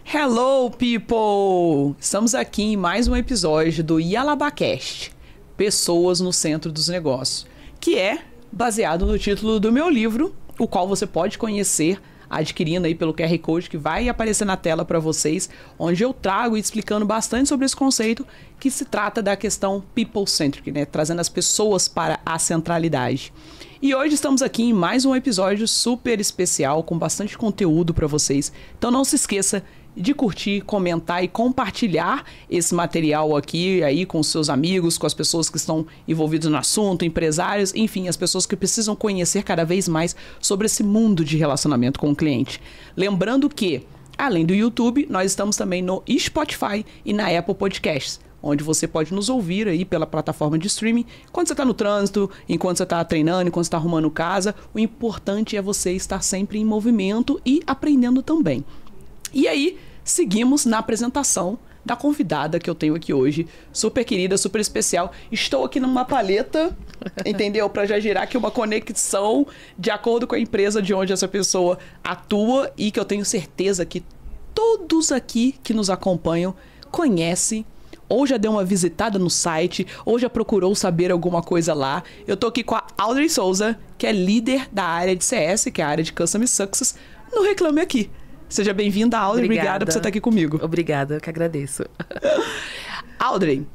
Hello, people! Estamos aqui em mais um episódio do Yalabacast, Pessoas no Centro dos Negócios, que é baseado no título do meu livro, o qual você pode conhecer adquirindo aí pelo QR Code que vai aparecer na tela para vocês, onde eu trago e explicando bastante sobre esse conceito que se trata da questão people-centric, né? Trazendo as pessoas para a centralidade. E hoje estamos aqui em mais um episódio super especial, com bastante conteúdo para vocês. Então não se esqueça de curtir, comentar e compartilhar esse material aqui aí com os seus amigos, com as pessoas que estão envolvidas no assunto, empresários, enfim, as pessoas que precisam conhecer cada vez mais sobre esse mundo de relacionamento com o cliente. Lembrando que, além do YouTube, nós estamos também no Spotify e na Apple Podcasts, onde você pode nos ouvir aí pela plataforma de streaming, quando você está no trânsito, enquanto você está treinando, enquanto você está arrumando casa. O importante é você estar sempre em movimento e aprendendo também. E aí, seguimos na apresentação da convidada que eu tenho aqui hoje, super querida, super especial. Estou aqui numa paleta, entendeu? Para já gerar aqui uma conexão de acordo com a empresa de onde essa pessoa atua e que eu tenho certeza que todos aqui que nos acompanham conhecem, ou já deu uma visitada no site, ou já procurou saber alguma coisa lá. Eu tô aqui com a Audrey Souza, que é líder da área de CS, que é a área de Customer Success, no Reclame Aqui. Seja bem-vinda, Audrey. Obrigada por você estar aqui comigo. Obrigada, eu que agradeço. Audrey,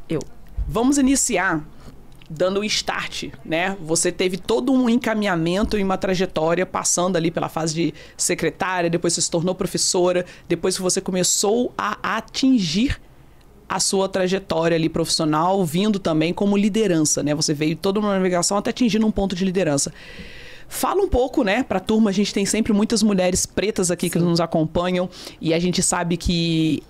vamos iniciar dando o start, né? Você teve todo um encaminhamento e uma trajetória passando ali pela fase de secretária, depois você se tornou professora, depois que você começou a atingir a sua trajetória ali profissional, vindo também como liderança, né? Você veio toda uma navegação até atingindo um ponto de liderança. Fala um pouco, né, pra turma. A gente tem sempre muitas mulheres pretas aqui que nos acompanham e a gente sabe que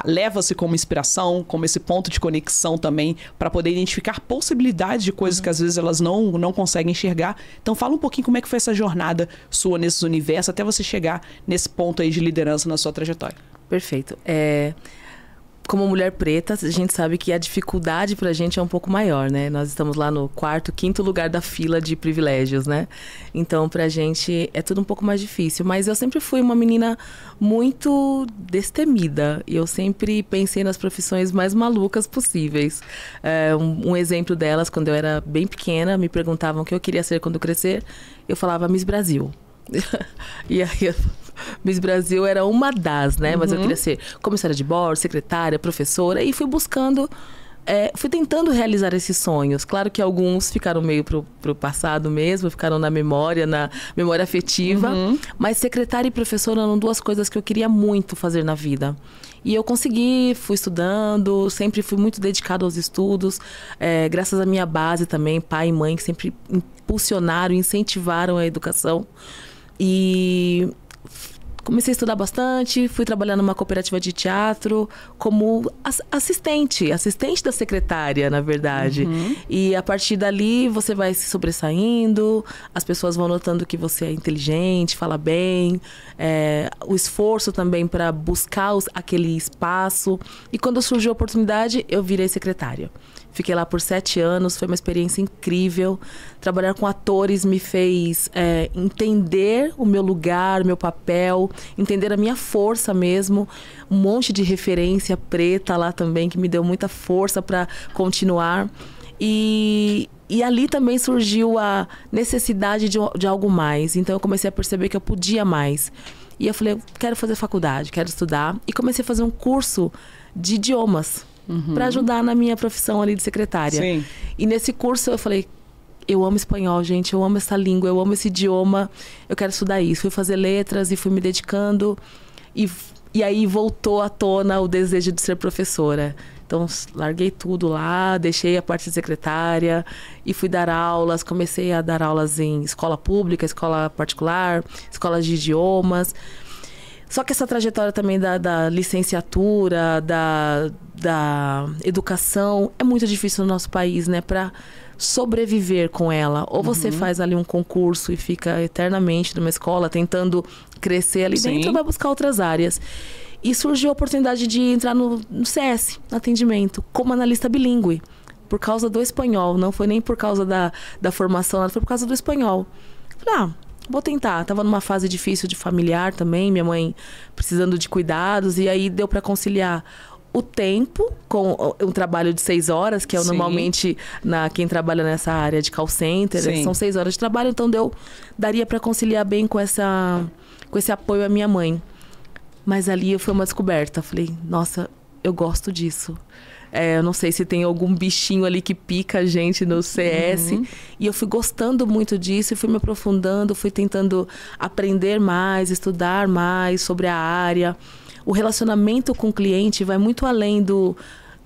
leva-se como inspiração, como esse ponto de conexão também, para poder identificar possibilidades de coisas que às vezes elas não conseguem enxergar. Então fala um pouquinho como é que foi essa jornada sua nesses universos até você chegar nesse ponto aí de liderança na sua trajetória. Perfeito. Como mulher preta, a gente sabe que a dificuldade pra gente é um pouco maior, né? Nós estamos lá no quarto, quinto lugar da fila de privilégios, né? Então, pra gente é tudo um pouco mais difícil. Mas eu sempre fui uma menina muito destemida. E eu sempre pensei nas profissões mais malucas possíveis. Um exemplo delas, quando eu era bem pequena, me perguntavam o que eu queria ser quando crescer. Eu falava Miss Brasil. E aí Miss Brasil era uma das, né? Mas eu queria ser comissária de bordo, secretária, professora. E fui buscando, fui tentando realizar esses sonhos. Claro que alguns ficaram meio pro passado mesmo, ficaram na memória afetiva. Mas secretária e professora eram duas coisas que eu queria muito fazer na vida. E eu consegui, fui estudando, sempre fui muito dedicada aos estudos. Graças à minha base também, pai e mãe, que sempre impulsionaram, incentivaram a educação. E comecei a estudar bastante, fui trabalhar numa cooperativa de teatro como assistente da secretária, na verdade. E a partir dali você vai se sobressaindo, as pessoas vão notando que você é inteligente, fala bem, o esforço também para buscar aquele espaço. E quando surgiu a oportunidade, eu virei secretária. Fiquei lá por 7 anos, foi uma experiência incrível. Trabalhar com atores me fez entender o meu lugar, o meu papel, entender a minha força mesmo. Um monte de referência preta lá também, que me deu muita força para continuar. E ali também surgiu a necessidade de algo mais. Então eu comecei a perceber que eu podia mais. E eu falei, quero fazer faculdade, quero estudar. E comecei a fazer um curso de idiomas. Para ajudar na minha profissão ali de secretária. Sim. E nesse curso eu falei, eu amo espanhol, gente, eu amo essa língua, eu amo esse idioma, eu quero estudar isso. Fui fazer letras e fui me dedicando e aí voltou à tona o desejo de ser professora. Então larguei tudo lá, deixei a parte de secretária e fui dar aulas. Comecei a dar aulas em escola pública, escola particular, escolas de idiomas. Só que essa trajetória também da licenciatura, da educação, é muito difícil no nosso país, né? Para sobreviver com ela. Ou você faz ali um concurso e fica eternamente numa escola tentando crescer ali dentro, ou vai buscar outras áreas. E surgiu a oportunidade de entrar no CS, no atendimento, como analista bilíngue. Por causa do espanhol, não foi nem por causa da formação, foi por causa do espanhol. Falei, vou tentar. Tava numa fase difícil de familiar também, minha mãe precisando de cuidados, e aí deu para conciliar o tempo com um trabalho de 6 horas, que é normalmente quem trabalha nessa área de call center, são 6 horas de trabalho, então daria para conciliar bem com esse apoio à minha mãe. Mas ali foi uma descoberta. Falei, nossa, eu gosto disso. Eu não sei se tem algum bichinho ali que pica a gente no CS. E eu fui gostando muito disso e fui me aprofundando, fui tentando aprender mais, estudar mais sobre a área. O relacionamento com o cliente vai muito além do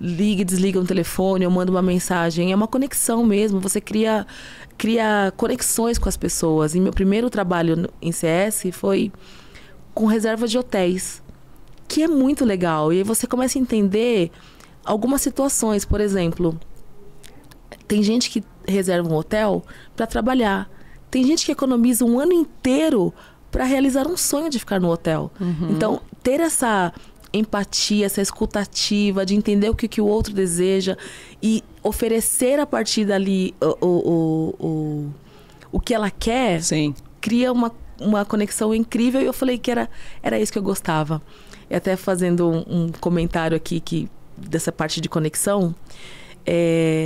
liga e desliga um telefone, eu mando uma mensagem. É uma conexão mesmo, você cria conexões com as pessoas. E meu primeiro trabalho em CS foi com reserva de hotéis, que é muito legal. E aí você começa a entender algumas situações. Por exemplo, tem gente que reserva um hotel para trabalhar. Tem gente que economiza um ano inteiro para realizar um sonho de ficar no hotel. Então, ter essa empatia, essa escutativa, de entender o que o outro deseja e oferecer a partir dali o que ela quer, cria uma conexão incrível. E eu falei que era isso que eu gostava. E até fazendo um comentário aqui dessa parte de conexão,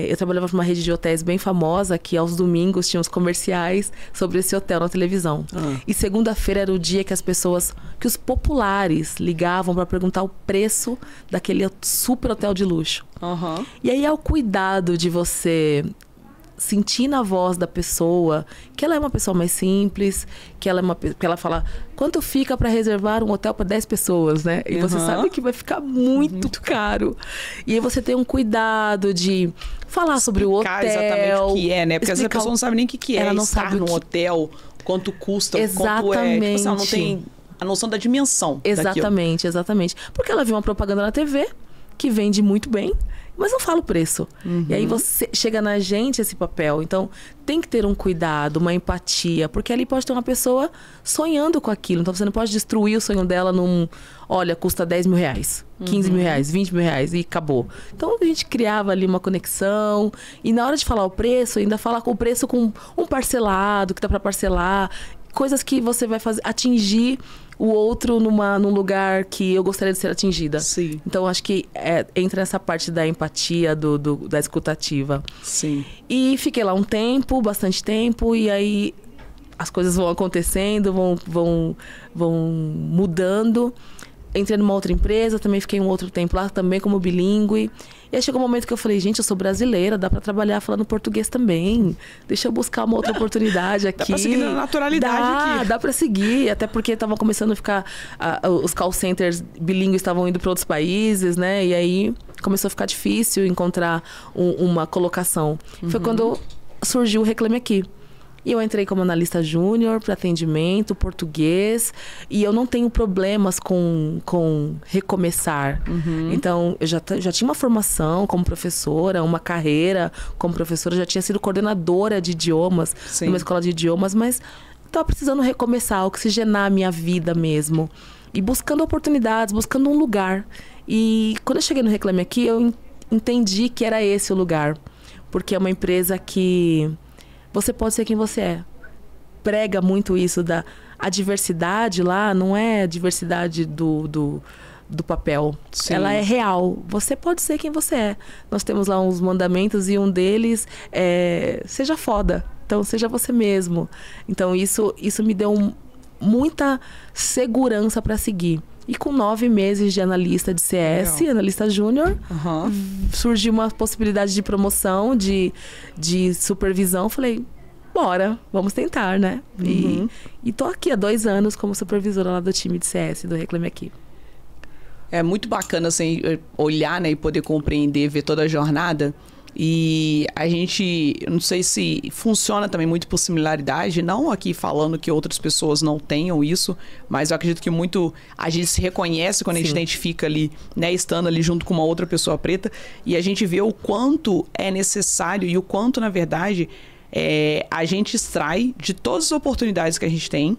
eu trabalhava numa rede de hotéis bem famosa, que aos domingos tinha os comerciais sobre esse hotel na televisão. E segunda-feira era o dia que os populares ligavam para perguntar o preço daquele super hotel de luxo. E aí é o cuidado de você sentir na voz da pessoa que ela é uma pessoa mais simples, que ela fala quanto fica para reservar um hotel para 10 pessoas, né? E você sabe que vai ficar muito caro. E aí você tem um cuidado de falar sobre o hotel. Exatamente o que é, né? Porque às vezes a pessoa não sabe nem o que é estar num hotel, quanto custa, quanto é. Tipo assim, ela não tem a noção da dimensão daquilo. Exatamente. Porque ela viu uma propaganda na TV que vende muito bem, mas não fala o preço. E aí você chega na gente esse papel. Então, tem que ter um cuidado, uma empatia, porque ali pode ter uma pessoa sonhando com aquilo. Então, você não pode destruir o sonho dela olha, custa 10 mil reais, 15 mil reais, 20 mil reais e acabou. Então, a gente criava ali uma conexão. E na hora de falar o preço, ainda fala com o preço com um parcelado, que dá para parcelar. Coisas que você vai atingir o outro num lugar que eu gostaria de ser atingida. Então, acho que entra nessa parte da empatia, da escutativa. E fiquei lá um tempo, bastante tempo, e aí as coisas vão acontecendo, vão mudando. Entrei numa outra empresa, também fiquei um outro tempo lá, também como bilíngue. E aí chegou um momento que eu falei, gente, eu sou brasileira, dá pra trabalhar falando português também. Deixa eu buscar uma outra oportunidade aqui. Dá pra seguir na naturalidade aqui. Dá pra seguir, até porque estavam começando a ficar... os call centers bilíngues estavam indo pra outros países, né? E aí começou a ficar difícil encontrar uma colocação. Foi quando surgiu o Reclame Aqui. E eu entrei como analista júnior para atendimento, português. E eu não tenho problemas com recomeçar. Então, eu já tinha uma formação como professora, uma carreira como professora. Já tinha sido coordenadora de idiomas, numa escola de idiomas. Mas estava precisando recomeçar, oxigenar a minha vida mesmo. E buscando oportunidades, buscando um lugar. E quando eu cheguei no Reclame Aqui, eu entendi que era esse o lugar. Porque é uma empresa que... você pode ser quem você é. Prega muito isso a diversidade lá, não é a diversidade do papel. Ela é real. Você pode ser quem você é. Nós temos lá uns mandamentos e um deles é seja foda. Então, seja você mesmo. Então, isso me deu muita segurança para seguir. E com 9 meses de analista de CS, analista júnior, surgiu uma possibilidade de promoção, de supervisão. Falei, bora, vamos tentar, né? E tô aqui há 2 anos como supervisora lá do time de CS, do Reclame Aqui. É muito bacana, assim, olhar, né, e poder compreender, ver toda a jornada. E a gente, eu não sei se funciona também muito por similaridade, não aqui falando que outras pessoas não tenham isso, mas eu acredito que muito a gente se reconhece quando a gente identifica ali, né, estando ali junto com uma outra pessoa preta, e a gente vê o quanto é necessário e o quanto, na verdade, a gente extrai de todas as oportunidades que a gente tem,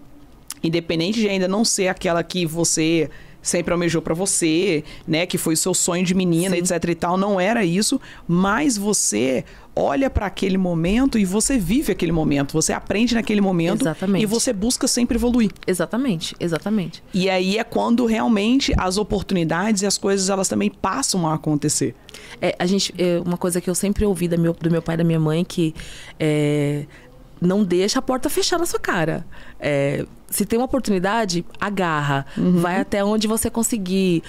independente de ainda não ser aquela que você sempre almejou pra você, né? Que foi o seu sonho de menina, Sim. etc e tal. Não era isso, mas você olha pra aquele momento e você vive aquele momento. Você aprende naquele momento. Exatamente. E você busca sempre evoluir. Exatamente, exatamente. E aí é quando realmente as oportunidades e as coisas, elas também passam a acontecer. Uma coisa que eu sempre ouvi do meu pai e da minha mãe, que não deixa a porta fechar na sua cara. Se tem uma oportunidade, agarra. Vai até onde você conseguir.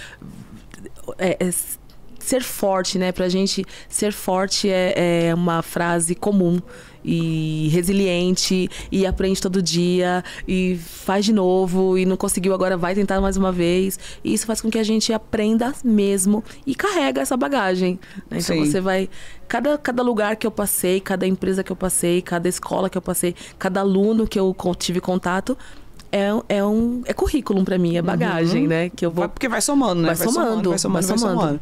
Ser forte, né? Pra gente, ser forte é uma frase comum e resiliente, e aprende todo dia, e faz de novo, e não conseguiu agora, vai tentar mais uma vez. E isso faz com que a gente aprenda mesmo e carrega essa bagagem, né? Então Sim. você vai... Cada lugar que eu passei, cada empresa que eu passei, cada escola que eu passei, cada aluno que eu tive contato... É currículo pra mim, é bagagem, né? Que eu vou... Porque vai somando, né? Vai somando.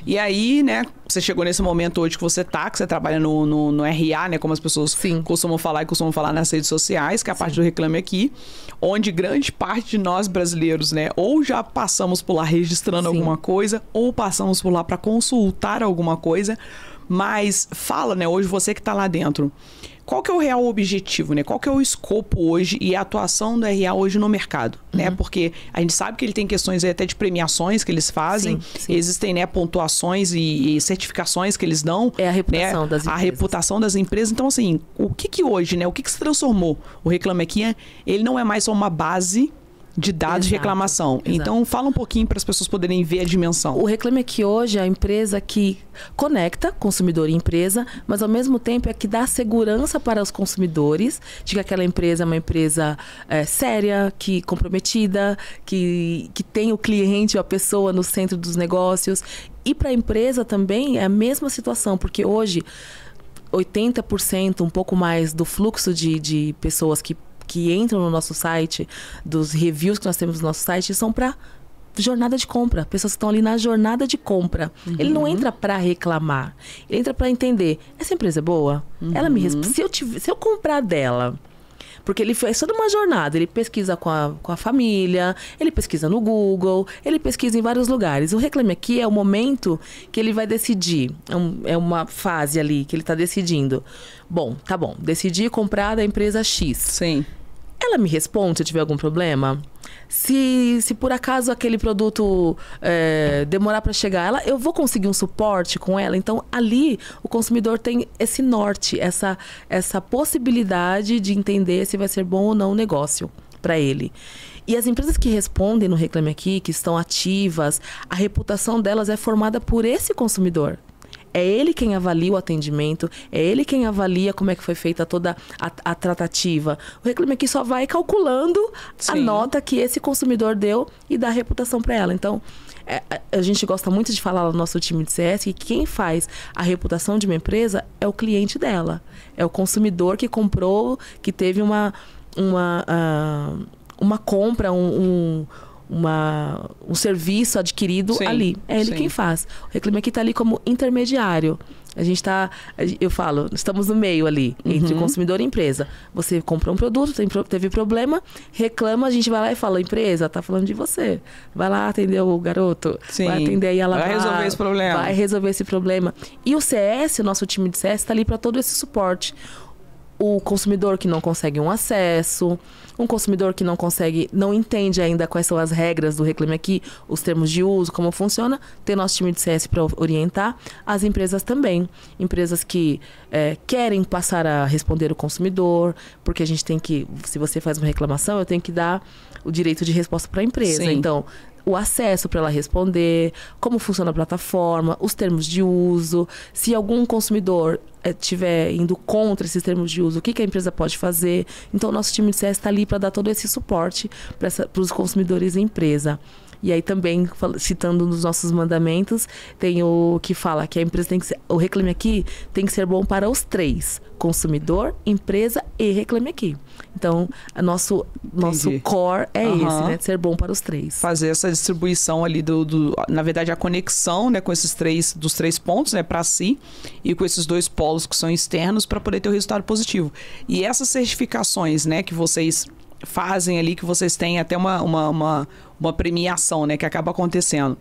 E aí, né, você chegou nesse momento hoje que você trabalha no RA, né? Como as pessoas Sim. costumam falar nas redes sociais, que é a parte do Reclame Aqui, onde grande parte de nós brasileiros, né, ou já passamos por lá registrando Sim. alguma coisa, ou passamos por lá para consultar alguma coisa. Mas fala, né, hoje você que tá lá dentro, qual que é o real objetivo, né? Qual que é o escopo hoje e a atuação do RA hoje no mercado, né? Porque a gente sabe que ele tem questões aí até de premiações que eles fazem, Sim. existem, né, pontuações e certificações que eles dão. É a reputação, né? das empresas. A reputação das empresas. Então, assim, o que hoje, né? O que se transformou? O Reclame Aqui, ele não é mais só uma base de dados de reclamação. Exato. Então, fala um pouquinho para as pessoas poderem ver a dimensão. O Reclame Aqui hoje é a empresa que conecta consumidor e empresa, mas ao mesmo tempo é que dá segurança para os consumidores de que aquela empresa é uma empresa séria, comprometida, que tem o cliente, a pessoa no centro dos negócios. E para a empresa também é a mesma situação, porque hoje 80%, um pouco mais do fluxo de pessoas que entram no nosso site, dos reviews que nós temos no nosso site, são para jornada de compra. Pessoas que estão ali na jornada de compra. Ele não entra para reclamar. Ele entra para entender. Essa empresa é boa? Ela me se eu comprar dela... Porque ele fez toda uma jornada. Ele pesquisa com a família, ele pesquisa no Google, ele pesquisa em vários lugares. O Reclame Aqui é o momento que ele vai decidir. É uma fase ali que ele está decidindo. Bom, tá bom. Decidi comprar da empresa X. Sim. Ela me responde se eu tiver algum problema? Se por acaso aquele produto demorar para chegar, eu vou conseguir um suporte com ela? Então, ali, o consumidor tem esse norte, essa possibilidade de entender se vai ser bom ou não o negócio para ele. E as empresas que respondem no Reclame Aqui, que estão ativas, a reputação delas é formada por esse consumidor. É ele quem avalia o atendimento, é ele quem avalia como é que foi feita toda a tratativa. O Reclame Aqui só vai calculando a nota que esse consumidor deu e dá a reputação para ela. Então, a gente gosta muito de falar no nosso time de CS que quem faz a reputação de uma empresa é o cliente dela. É o consumidor que comprou, que teve uma compra, um serviço adquirido ali. É ele quem faz. O Reclame Aqui está ali como intermediário. A gente eu falo, estamos no meio ali, entre consumidor e empresa. Você comprou um produto, teve problema, reclama, a gente vai lá e fala, empresa, tá falando de você. Vai lá atender o garoto, vai atender aí ela. Vai resolver esse problema. Vai resolver esse problema. E o CS, o nosso time de CS, está ali para todo esse suporte. O consumidor que não consegue um acesso, um consumidor que não entende ainda quais são as regras do Reclame Aqui, os termos de uso, como funciona, tem nosso time de CS para orientar. As empresas também. Empresas que querem passar a responder o consumidor, porque a gente tem que, se você faz uma reclamação, eu tenho que dar o direito de resposta para a empresa. Sim. Então, o acesso para ela responder, como funciona a plataforma, os termos de uso, se algum consumidor estiver indo contra esses termos de uso, o que a empresa pode fazer. Então, o nosso time de CS está ali para dar todo esse suporte para os consumidores e empresa. E aí também, citando nos nossos mandamentos, tem o que fala que a empresa tem que ser... O Reclame Aqui tem que ser bom para os três. Consumidor, empresa e Reclame Aqui. Então, nosso core é esse, né? Ser bom para os três. Fazer essa distribuição ali na verdade, a conexão, né, com dos três pontos, né, para si, e com esses dois polos que são externos para poder ter o resultado positivo. E essas certificações, né, que vocês fazem ali que vocês têm até uma premiação, né, que acaba acontecendo.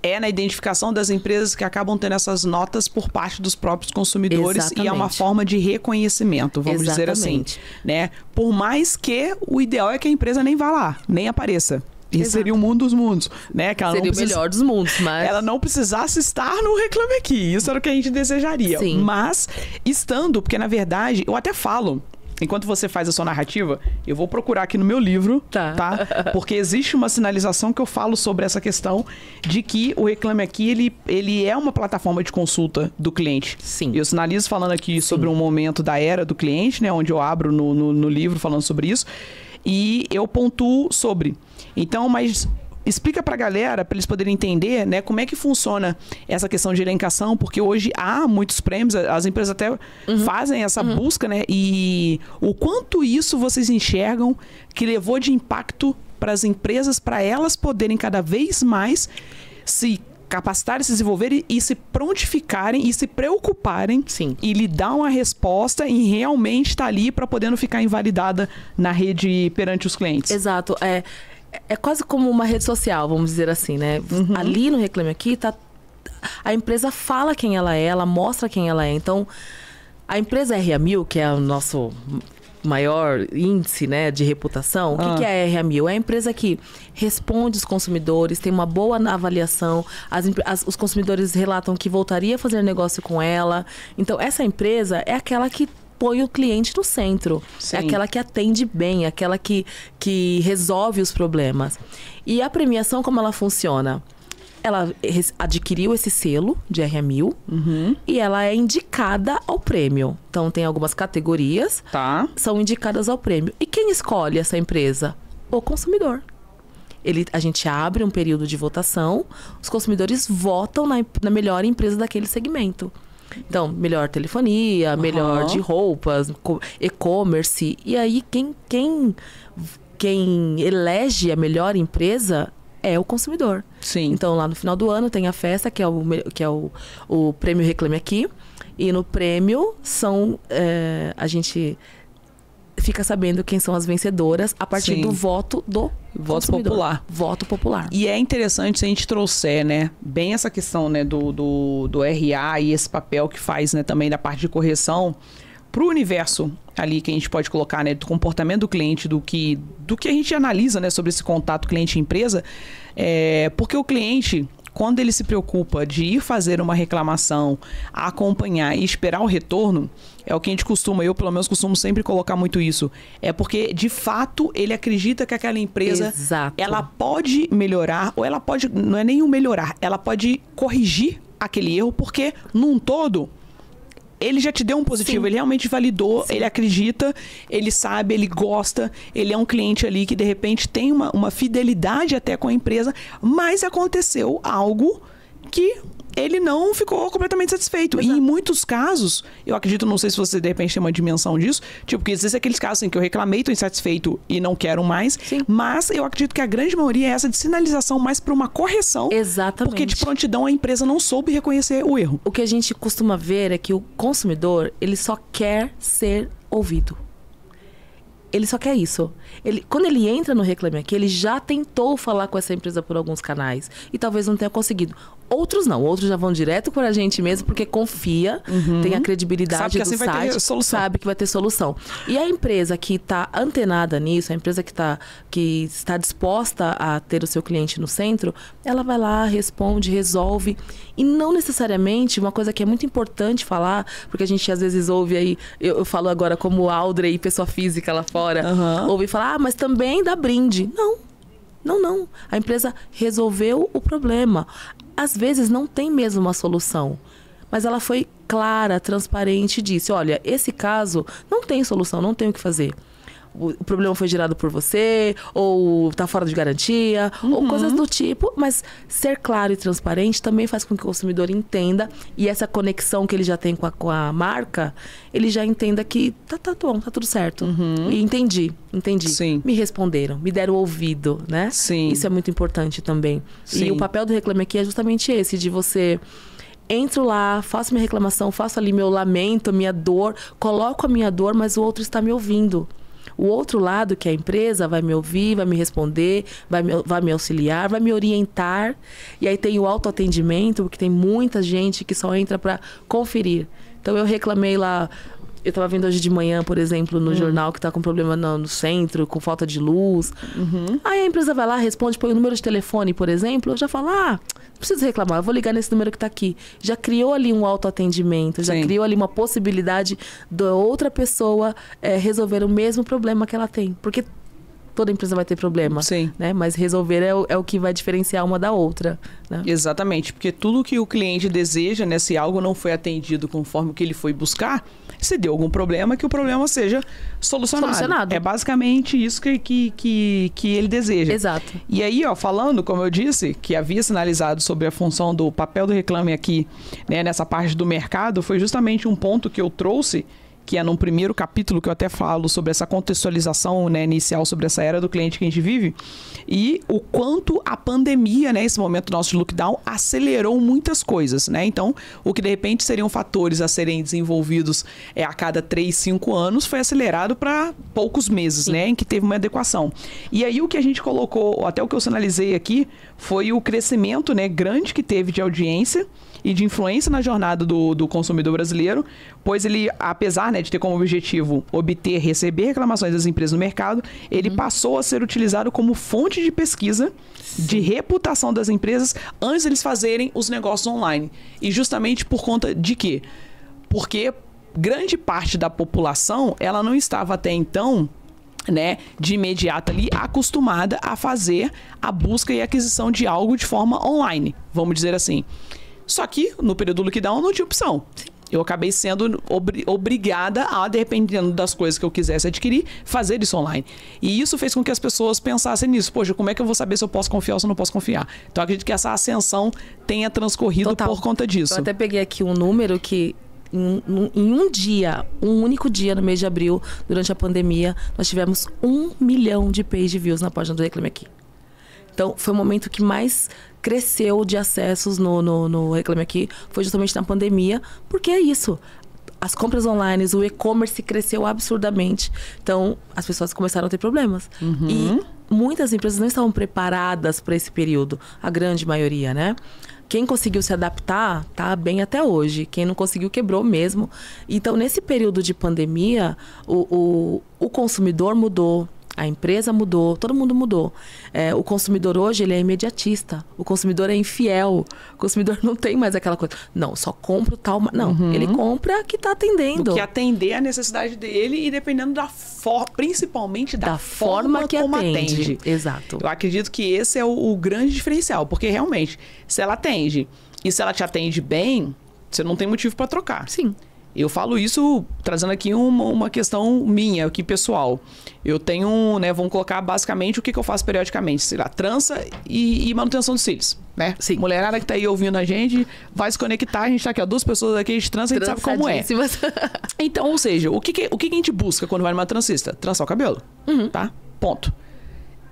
É na identificação das empresas que acabam tendo essas notas por parte dos próprios consumidores. Exatamente. E é uma forma de reconhecimento, vamos dizer assim, né? Por mais que o ideal é que a empresa nem vá lá, nem apareça. Esse seria o mundo dos mundos, né? Que ela seria o melhor dos mundos, mas... Ela não precisasse estar no Reclame Aqui. Isso era o que a gente desejaria. Sim. Mas, estando, porque na verdade, eu até falo... Enquanto você faz a sua narrativa, eu vou procurar aqui no meu livro, tá? Porque existe uma sinalização que eu falo sobre essa questão de que o Reclame Aqui, ele é uma plataforma de consulta do cliente. Sim. Eu sinalizo falando aqui sobre um momento da era do cliente, né? Onde eu abro no livro falando sobre isso. E eu pontuo sobre. Então, mas... Explica pra galera, para eles poderem entender, né, como é que funciona essa questão de elencação, porque hoje há muitos prêmios, as empresas até fazem essa busca, né, e o quanto isso vocês enxergam que levou de impacto para as empresas, para elas poderem cada vez mais se capacitarem, se desenvolverem e se prontificarem e se preocuparem. Sim. E lhe dar uma resposta e realmente estar ali para poder não ficar invalidada na rede perante os clientes. Exato. É quase como uma rede social, vamos dizer assim, né? Ali no Reclame Aqui, a empresa fala quem ela é, ela mostra quem ela é. Então, a empresa RA1000, que é o nosso maior índice, né, de reputação, o que é a RA1000? É a empresa que responde os consumidores, tem uma boa avaliação, os consumidores relatam que voltaria a fazer negócio com ela. Então, essa empresa é aquela que põe o cliente no centro. Sim. É aquela que atende bem, aquela que resolve os problemas. E a premiação, como ela funciona? Ela adquiriu esse selo de RA1000 e ela é indicada ao prêmio. Então, tem algumas categorias, são indicadas ao prêmio. E quem escolhe essa empresa? O consumidor. A gente abre um período de votação, os consumidores votam na melhor empresa daquele segmento. Então, melhor telefonia, melhor de roupas, e-commerce. E aí, quem elege a melhor empresa é o consumidor. Sim. Então, lá no final do ano tem a festa, que é o prêmio Reclame Aqui. E no prêmio a gente fica sabendo quem são as vencedoras a partir do voto do popular. Voto popular. E é interessante se a gente trouxer, né, bem essa questão, né, do RA e esse papel que faz, né, também da parte de correção para o universo ali que a gente pode colocar, né, do comportamento do cliente, do que a gente analisa, né, sobre esse contato cliente-empresa, porque o cliente, quando ele se preocupa de ir fazer uma reclamação, acompanhar e esperar o retorno, é o que a gente eu pelo menos costumo sempre colocar muito isso. É porque, de fato, ele acredita que aquela empresa, ela pode melhorar, ou ela pode, não é nem o melhorar, ela pode corrigir aquele erro, porque, num todo, ele já te deu um positivo. Sim. Ele realmente validou, ele acredita, ele sabe, ele gosta, ele é um cliente ali que de repente tem uma fidelidade até com a empresa, mas aconteceu algo que ele não ficou completamente satisfeito. Exato. E em muitos casos, eu acredito, não sei se você de repente tem uma dimensão disso, tipo, porque existem aqueles casos em que eu reclamei, estou insatisfeito e não quero mais. Sim. Mas eu acredito que a grande maioria é essa de sinalização mais para uma correção. Exatamente. Porque de prontidão a empresa não soube reconhecer o erro. O que a gente costuma ver é que o consumidor, ele só quer ser ouvido. Ele só quer isso. Quando ele entra no Reclame Aqui, ele já tentou falar com essa empresa por alguns canais e talvez não tenha conseguido. Outros não, outros já vão direto para a gente mesmo porque confia, tem a credibilidade do site, sabe que vai ter solução. E a empresa que está antenada nisso, a empresa que está disposta a ter o seu cliente no centro, ela vai lá, responde, resolve. E não necessariamente, uma coisa que é muito importante falar, porque a gente às vezes ouve aí, eu falo agora como Audrey, pessoa física lá fora, ouve falar, mas também dá brinde. Não. A empresa resolveu o problema. Às vezes não tem mesmo uma solução, mas ela foi clara, transparente e disse, olha, esse caso não tem solução, não tem o que fazer. O problema foi gerado por você, ou está fora de garantia, ou coisas do tipo. Mas ser claro e transparente também faz com que o consumidor entenda, e essa conexão que ele já tem com a marca, ele já entenda que tá bom, tá tudo certo. E entendi. Sim. Me responderam, me deram ouvido, né? Sim. Isso é muito importante também. Sim. E o papel do Reclame Aqui é justamente esse, de você... Entro lá, faço minha reclamação, faço ali meu lamento, minha dor, coloco a minha dor, mas o outro está me ouvindo. O outro lado, que é a empresa, vai me ouvir, vai me responder, vai me auxiliar, vai me orientar. E aí tem o autoatendimento, porque tem muita gente que só entra para conferir. Então eu reclamei lá, eu estava vendo hoje de manhã, por exemplo, no jornal que está com problema no centro, com falta de luz. Aí a empresa vai lá, responde, põe o número de telefone, por exemplo, eu já falo, não preciso reclamar, eu vou ligar nesse número que está aqui. Já criou ali um autoatendimento, já criou ali uma possibilidade da outra pessoa resolver o mesmo problema que ela tem. Porque toda empresa vai ter problema, né? Mas resolver é o que vai diferenciar uma da outra, né? Exatamente, porque tudo que o cliente deseja, né, se algo não foi atendido conforme o que ele foi buscar, se deu algum problema, que o problema seja solucionado. É basicamente isso que ele deseja. Exato. E aí, falando, como eu disse, que havia sinalizado sobre a função do papel do Reclame Aqui, né, nessa parte do mercado, foi justamente um ponto que eu trouxe, que é no primeiro capítulo que eu até falo sobre essa contextualização, né, inicial sobre essa era do cliente que a gente vive, e o quanto a pandemia, né, esse momento nosso de lockdown, acelerou muitas coisas, né? Então, o que de repente seriam fatores a serem desenvolvidos a cada 3, 5 anos, foi acelerado para poucos meses, né, em que teve uma adequação. E aí o que a gente colocou, até o que eu sinalizei aqui, foi o crescimento, né, grande que teve de audiência e de influência na jornada do consumidor brasileiro, pois ele, apesar, né, de ter como objetivo obter, receber reclamações das empresas no mercado, ele passou a ser utilizado como fonte de pesquisa de reputação das empresas antes de eles fazerem os negócios online. E justamente por conta de quê? Porque grande parte da população, ela não estava até então, né, de imediato ali, acostumada a fazer a busca e aquisição de algo de forma online, vamos dizer assim. Só que, no período do lockdown, não tinha opção. Eu acabei sendo obrigada a, dependendo das coisas que eu quisesse adquirir, fazer isso online. E isso fez com que as pessoas pensassem nisso. Poxa, como é que eu vou saber se eu posso confiar ou se eu não posso confiar? Então, eu acredito que essa ascensão tenha transcorrido por conta disso. Eu até peguei aqui um número que, em um único dia no mês de abril, durante a pandemia, nós tivemos 1 milhão de page views na página do Reclame Aqui. Então, foi o momento que mais cresceu de acessos no Reclame Aqui, foi justamente na pandemia, porque é isso. As compras online, o e-commerce cresceu absurdamente. Então, as pessoas começaram a ter problemas. E muitas empresas não estavam preparadas para esse período, a grande maioria, né? Quem conseguiu se adaptar, tá bem até hoje. Quem não conseguiu, quebrou mesmo. Então, nesse período de pandemia, o consumidor mudou. A empresa mudou, todo mundo mudou. O consumidor hoje, ele é imediatista. O consumidor é infiel. O consumidor não tem mais aquela coisa. Não, só compro tal... Não, ele compra que está atendendo. Do que atender a necessidade dele e dependendo principalmente da forma que como atende. Exato. Eu acredito que esse é o grande diferencial. Porque realmente, se ela atende e se ela te atende bem, você não tem motivo para trocar. Sim. Eu falo isso trazendo aqui uma questão minha, aqui pessoal. Eu tenho, né, vamos colocar basicamente o que eu faço periodicamente, sei lá, trança e manutenção dos cílios, né? Sim. Mulherada que tá aí ouvindo a gente, vai se conectar, a gente tá aqui, ó, 2 pessoas aqui, a gente trança, a gente sabe como é. Então, ou seja, o que a gente busca quando vai numa transista? Trançar o cabelo, tá? Ponto.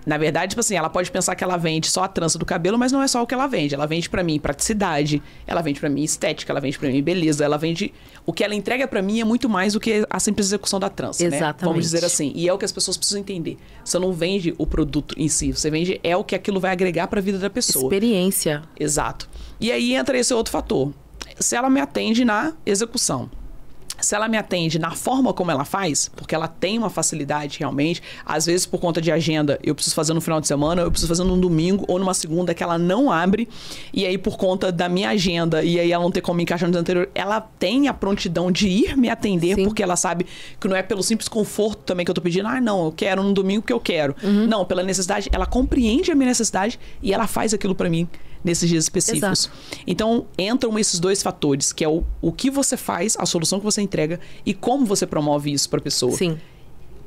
Na verdade, tipo assim, ela pode pensar que ela vende só a trança do cabelo, mas não é só o que ela vende. Ela vende pra mim praticidade, ela vende pra mim estética, ela vende pra mim beleza, ela vende... O que ela entrega pra mim é muito mais do que a simples execução da trança, exatamente, né? Vamos dizer assim. E é o que as pessoas precisam entender. Você não vende o produto em si, você vende o que aquilo vai agregar pra vida da pessoa. Experiência. Exato. E aí entra esse outro fator. Se ela me atende na execução, se ela me atende na forma como ela faz, porque ela tem uma facilidade realmente, às vezes por conta de agenda, eu preciso fazer no final de semana, eu preciso fazer num domingo ou numa segunda que ela não abre, e aí por conta da minha agenda, e aí ela não ter como me encaixar no dia anterior, ela tem a prontidão de ir me atender, porque ela sabe que não é pelo simples conforto também que eu tô pedindo, não, eu quero no domingo porque eu quero. Não, pela necessidade, ela compreende a minha necessidade e ela faz aquilo pra mim nesses dias específicos. Exato. Então, entram esses 2 fatores, que é o que você faz, a solução que você entrega e como você promove isso para a pessoa. Sim.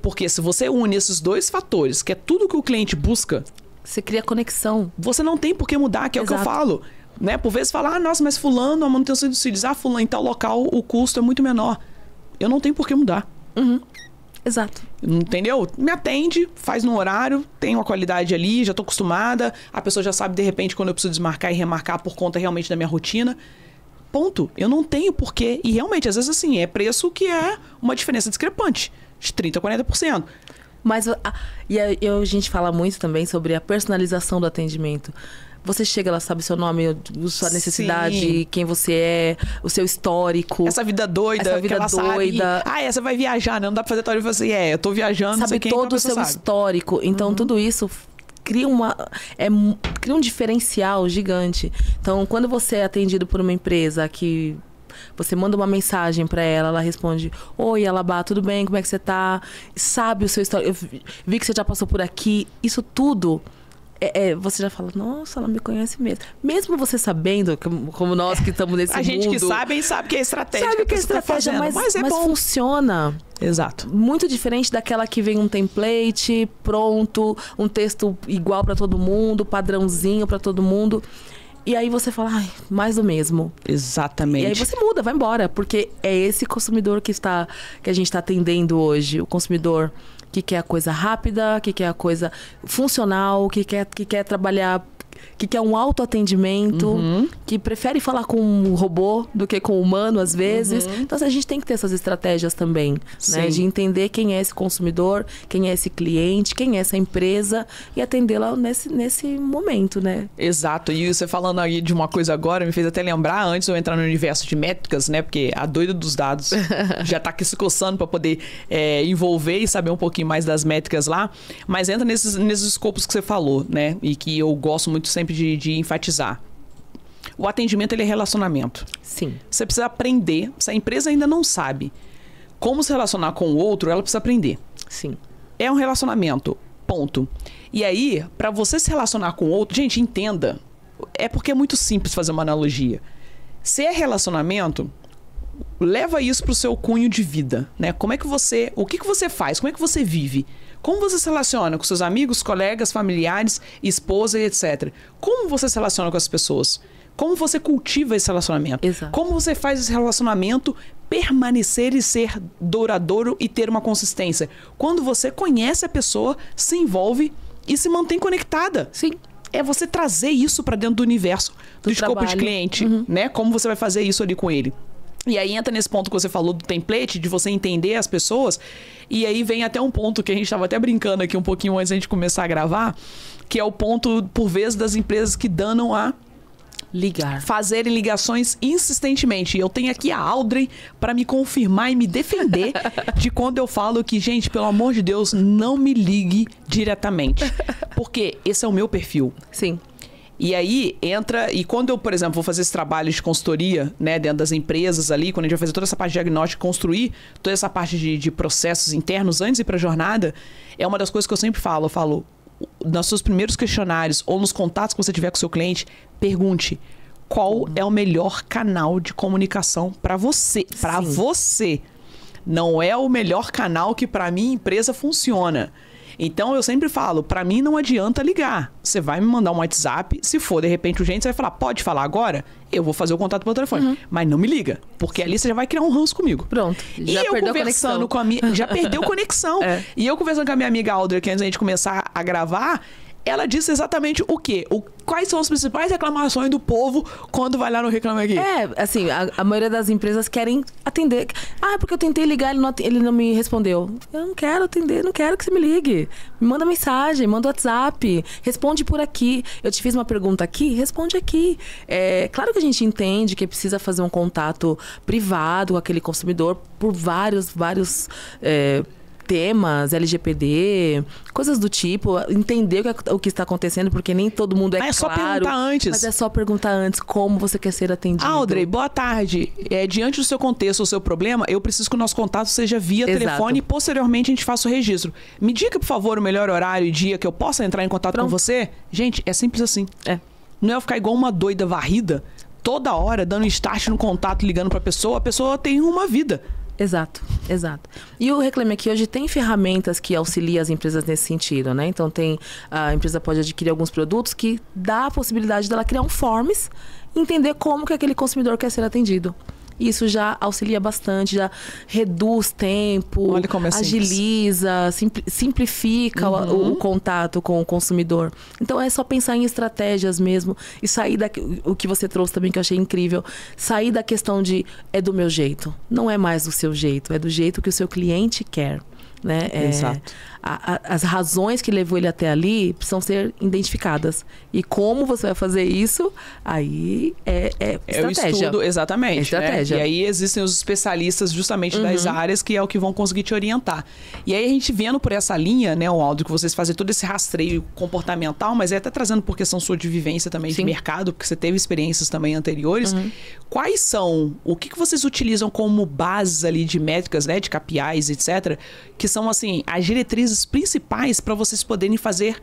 Porque se você une esses 2 fatores, que é tudo que o cliente busca, você cria conexão. Você não tem por que mudar, que é Exato. O que eu falo. Né? Por vezes falar, nossa, mas fulano, a manutenção dos cílios, fulano, em tal local o custo é muito menor. Eu não tenho por que mudar. Exato. Entendeu? Me atende, faz no horário, tem uma qualidade ali, já tô acostumada, a pessoa já sabe de repente quando eu preciso desmarcar e remarcar por conta realmente da minha rotina. Ponto. Eu não tenho porquê. E realmente, às vezes assim, é preço que é uma diferença discrepante, de 30% a 40%. Mas a gente fala muito também sobre a personalização do atendimento. Você chega, ela sabe seu nome, sua necessidade, sim, quem você é, o seu histórico. Essa vida doida, essa vida que ela doida. Sabe. Essa vai viajar, né? Não dá pra fazer história e falar assim, eu tô viajando, sabe quem todo o seu sabe. Histórico. Então, tudo isso cria um diferencial gigante. Então, quando você é atendido por uma empresa que você manda uma mensagem pra ela, ela responde: oi, Alabá, tudo bem? Como é que você tá? Sabe o seu histórico. Eu vi que você já passou por aqui. Isso tudo... você já fala, nossa, ela me conhece mesmo. Mesmo você sabendo, como nós que estamos nesse mundo... A gente que sabe que é estratégia. Sabe que é estratégia, tá mas bom. Funciona. Exato. Muito diferente daquela que vem um template pronto, um texto igual para todo mundo, padrãozinho para todo mundo. E aí você fala, mais do mesmo. Exatamente. E aí você muda, vai embora. Porque é esse consumidor que a gente está atendendo hoje. O consumidor que quer a coisa rápida, que quer a coisa funcional, que quer trabalhar, que quer um autoatendimento, que prefere falar com um robô do que com um humano, às vezes. Então, a gente tem que ter essas estratégias também, né? De entender quem é esse consumidor, quem é esse cliente, quem é essa empresa e atendê-la nesse momento, né? Exato. E você falando aí de uma coisa agora, me fez até lembrar, antes de eu entrar no universo de métricas, né? Porque a doida dos dados já tá aqui se coçando para poder envolver e saber um pouquinho mais das métricas lá. Mas entra nesses escopos que você falou, né? E que eu gosto muito sempre de enfatizar. O atendimento, ele é relacionamento. Sim. Você precisa aprender. Se a empresa ainda não sabe como se relacionar com o outro, ela precisa aprender. Sim. É um relacionamento. Ponto. E aí, para você se relacionar com o outro, gente, entenda. É porque é muito simples fazer uma analogia. Se é relacionamento, leva isso pro seu cunho de vida, né? O que você faz? Como é que você vive? Como você se relaciona com seus amigos, colegas, familiares, esposa e etc. Como você se relaciona com as pessoas? Como você cultiva esse relacionamento? Exato. Como você faz esse relacionamento permanecer e ser duradouro e ter uma consistência? Quando você conhece a pessoa, se envolve e se mantém conectada. Sim. É você trazer isso para dentro do universo, do escopo de cliente, né? Como você vai fazer isso ali com ele. E aí entra nesse ponto que você falou do template, de você entender as pessoas. E aí vem até um ponto que a gente estava até brincando aqui um pouquinho antes da gente começar a gravar, que é o ponto, por vezes, das empresas que danam a ligar, fazerem ligações insistentemente. E eu tenho aqui a Audrey para me confirmar e me defender de quando eu falo que, gente, pelo amor de Deus, não me ligue diretamente. Porque esse é o meu perfil. Sim. E aí entra, e quando eu, por exemplo, vou fazer esse trabalho de consultoria, né, dentro das empresas ali, quando a gente vai fazer toda essa parte de diagnóstico, construir toda essa parte de processos internos antes de ir para a jornada, é uma das coisas que eu sempre falo. Eu falo, nos seus primeiros questionários ou nos contatos que você tiver com o seu cliente, pergunte qual é o melhor canal de comunicação para você. Para você. Não é o melhor canal que para minha empresa funciona. Então, eu sempre falo, para mim não adianta ligar. Você vai me mandar um WhatsApp, se for de repente urgente, você vai falar, pode falar agora? Eu vou fazer o contato pelo telefone. Mas não me liga, porque ali você já vai criar um ranço comigo. Pronto, já e eu perdeu conversando com a minha... Já perdeu conexão. E eu conversando com a minha amiga Audrey, que antes da gente começar a gravar, ela disse exatamente o quê? Quais são as principais reclamações do povo quando vai lá no Reclame Aqui? Assim, a maioria das empresas querem atender. Porque eu tentei ligar, ele não me respondeu. Eu não quero atender, não quero que você me ligue. Me manda mensagem, manda WhatsApp, responde por aqui. Eu te fiz uma pergunta aqui, responde aqui. Claro que a gente entende que precisa fazer um contato privado com aquele consumidor por vários temas, LGPD, coisas do tipo, entender o que está acontecendo, porque nem todo mundo é claro. É só perguntar antes. Mas é só perguntar antes como você quer ser atendido. Audrey, boa tarde. Diante do seu contexto ou seu problema, eu preciso que o nosso contato seja via telefone e posteriormente a gente faça o registro. Me diga, por favor, o melhor horário e dia que eu possa entrar em contato com você. Gente, é simples assim. Não é eu ficar igual uma doida varrida, toda hora, dando start no contato, ligando pra pessoa. A pessoa tem uma vida. Exato. E o Reclame Aqui hoje tem ferramentas que auxiliam as empresas nesse sentido, né? Então a empresa pode adquirir alguns produtos que dá a possibilidade dela criar um forms e entender como que aquele consumidor quer ser atendido. Isso já auxilia bastante, já reduz tempo, agiliza, simplifica o contato com o consumidor. Então é só pensar em estratégias mesmo e sair o que você trouxe também, que eu achei incrível, sair da questão de é do meu jeito. Não é mais do seu jeito, é do jeito que o seu cliente quer. né? Exato. As razões que levou ele até ali precisam ser identificadas. E como você vai fazer isso, aí é estratégia. É o estudo, exatamente. É estratégia. Né? E aí existem os especialistas justamente das áreas que é o que vão conseguir te orientar. E aí a gente vendo por essa linha, né, Aldo, que vocês fazem todo esse rastreio comportamental, mas é até trazendo por questão sua de vivência também de mercado, porque você teve experiências também anteriores. Quais são, o que vocês utilizam como bases ali de métricas, né, de KPIs, etc., que são, assim, as diretrizes principais para vocês poderem fazer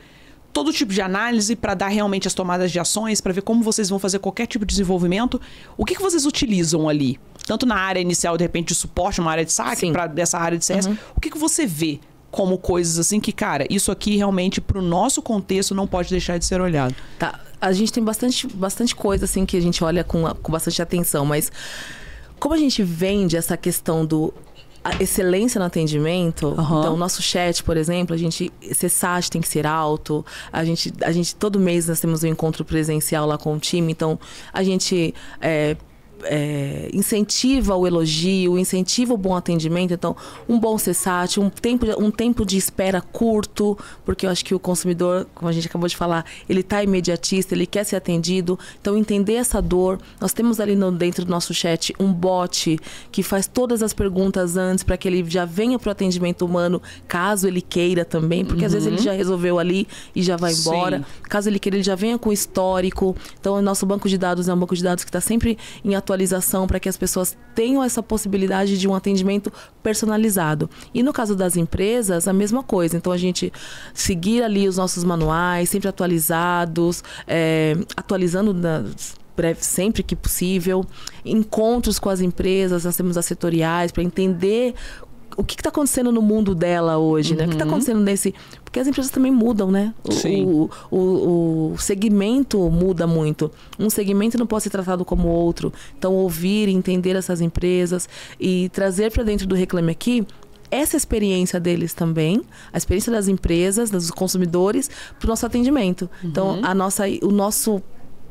todo tipo de análise para dar realmente as tomadas de ações, para ver como vocês vão fazer qualquer tipo de desenvolvimento. O que vocês utilizam ali? Tanto na área inicial, de repente, de suporte, uma área de saque, para dessa área de CS. O que você vê como coisas assim que, cara, isso aqui realmente para o nosso contexto não pode deixar de ser olhado? Tá, a gente tem bastante coisa assim que a gente olha com bastante atenção, mas como a gente vende essa questão a excelência no atendimento, então o nosso chat, por exemplo, CSAT tem que ser alto, a gente todo mês nós temos um encontro presencial lá com o time, então a gente incentiva o elogio, incentiva o bom atendimento, então um bom CSAT, um tempo de espera curto, porque eu acho que o consumidor, como a gente acabou de falar, ele está imediatista, ele quer ser atendido, então entender essa dor. Nós temos ali dentro do nosso chat um bot que faz todas as perguntas antes para que ele já venha para o atendimento humano, caso ele queira também, porque às vezes ele já resolveu ali e já vai embora. Caso ele queira, ele já venha com histórico. Então o nosso banco de dados é um banco de dados que está sempre em atualização para que as pessoas tenham essa possibilidade de um atendimento personalizado. E no caso das empresas, a mesma coisa. Então, a gente seguir ali os nossos manuais, sempre atualizados, atualizando sempre que possível. Encontros com as empresas, nós temos as setoriais para entender o que está acontecendo no mundo dela hoje, né? O que está acontecendo nesse... Porque as empresas também mudam, né? O segmento muda muito. Um segmento não pode ser tratado como outro. Então, ouvir e entender essas empresas e trazer para dentro do Reclame Aqui essa experiência deles também, a experiência das empresas, dos consumidores, para o nosso atendimento. Então, o nosso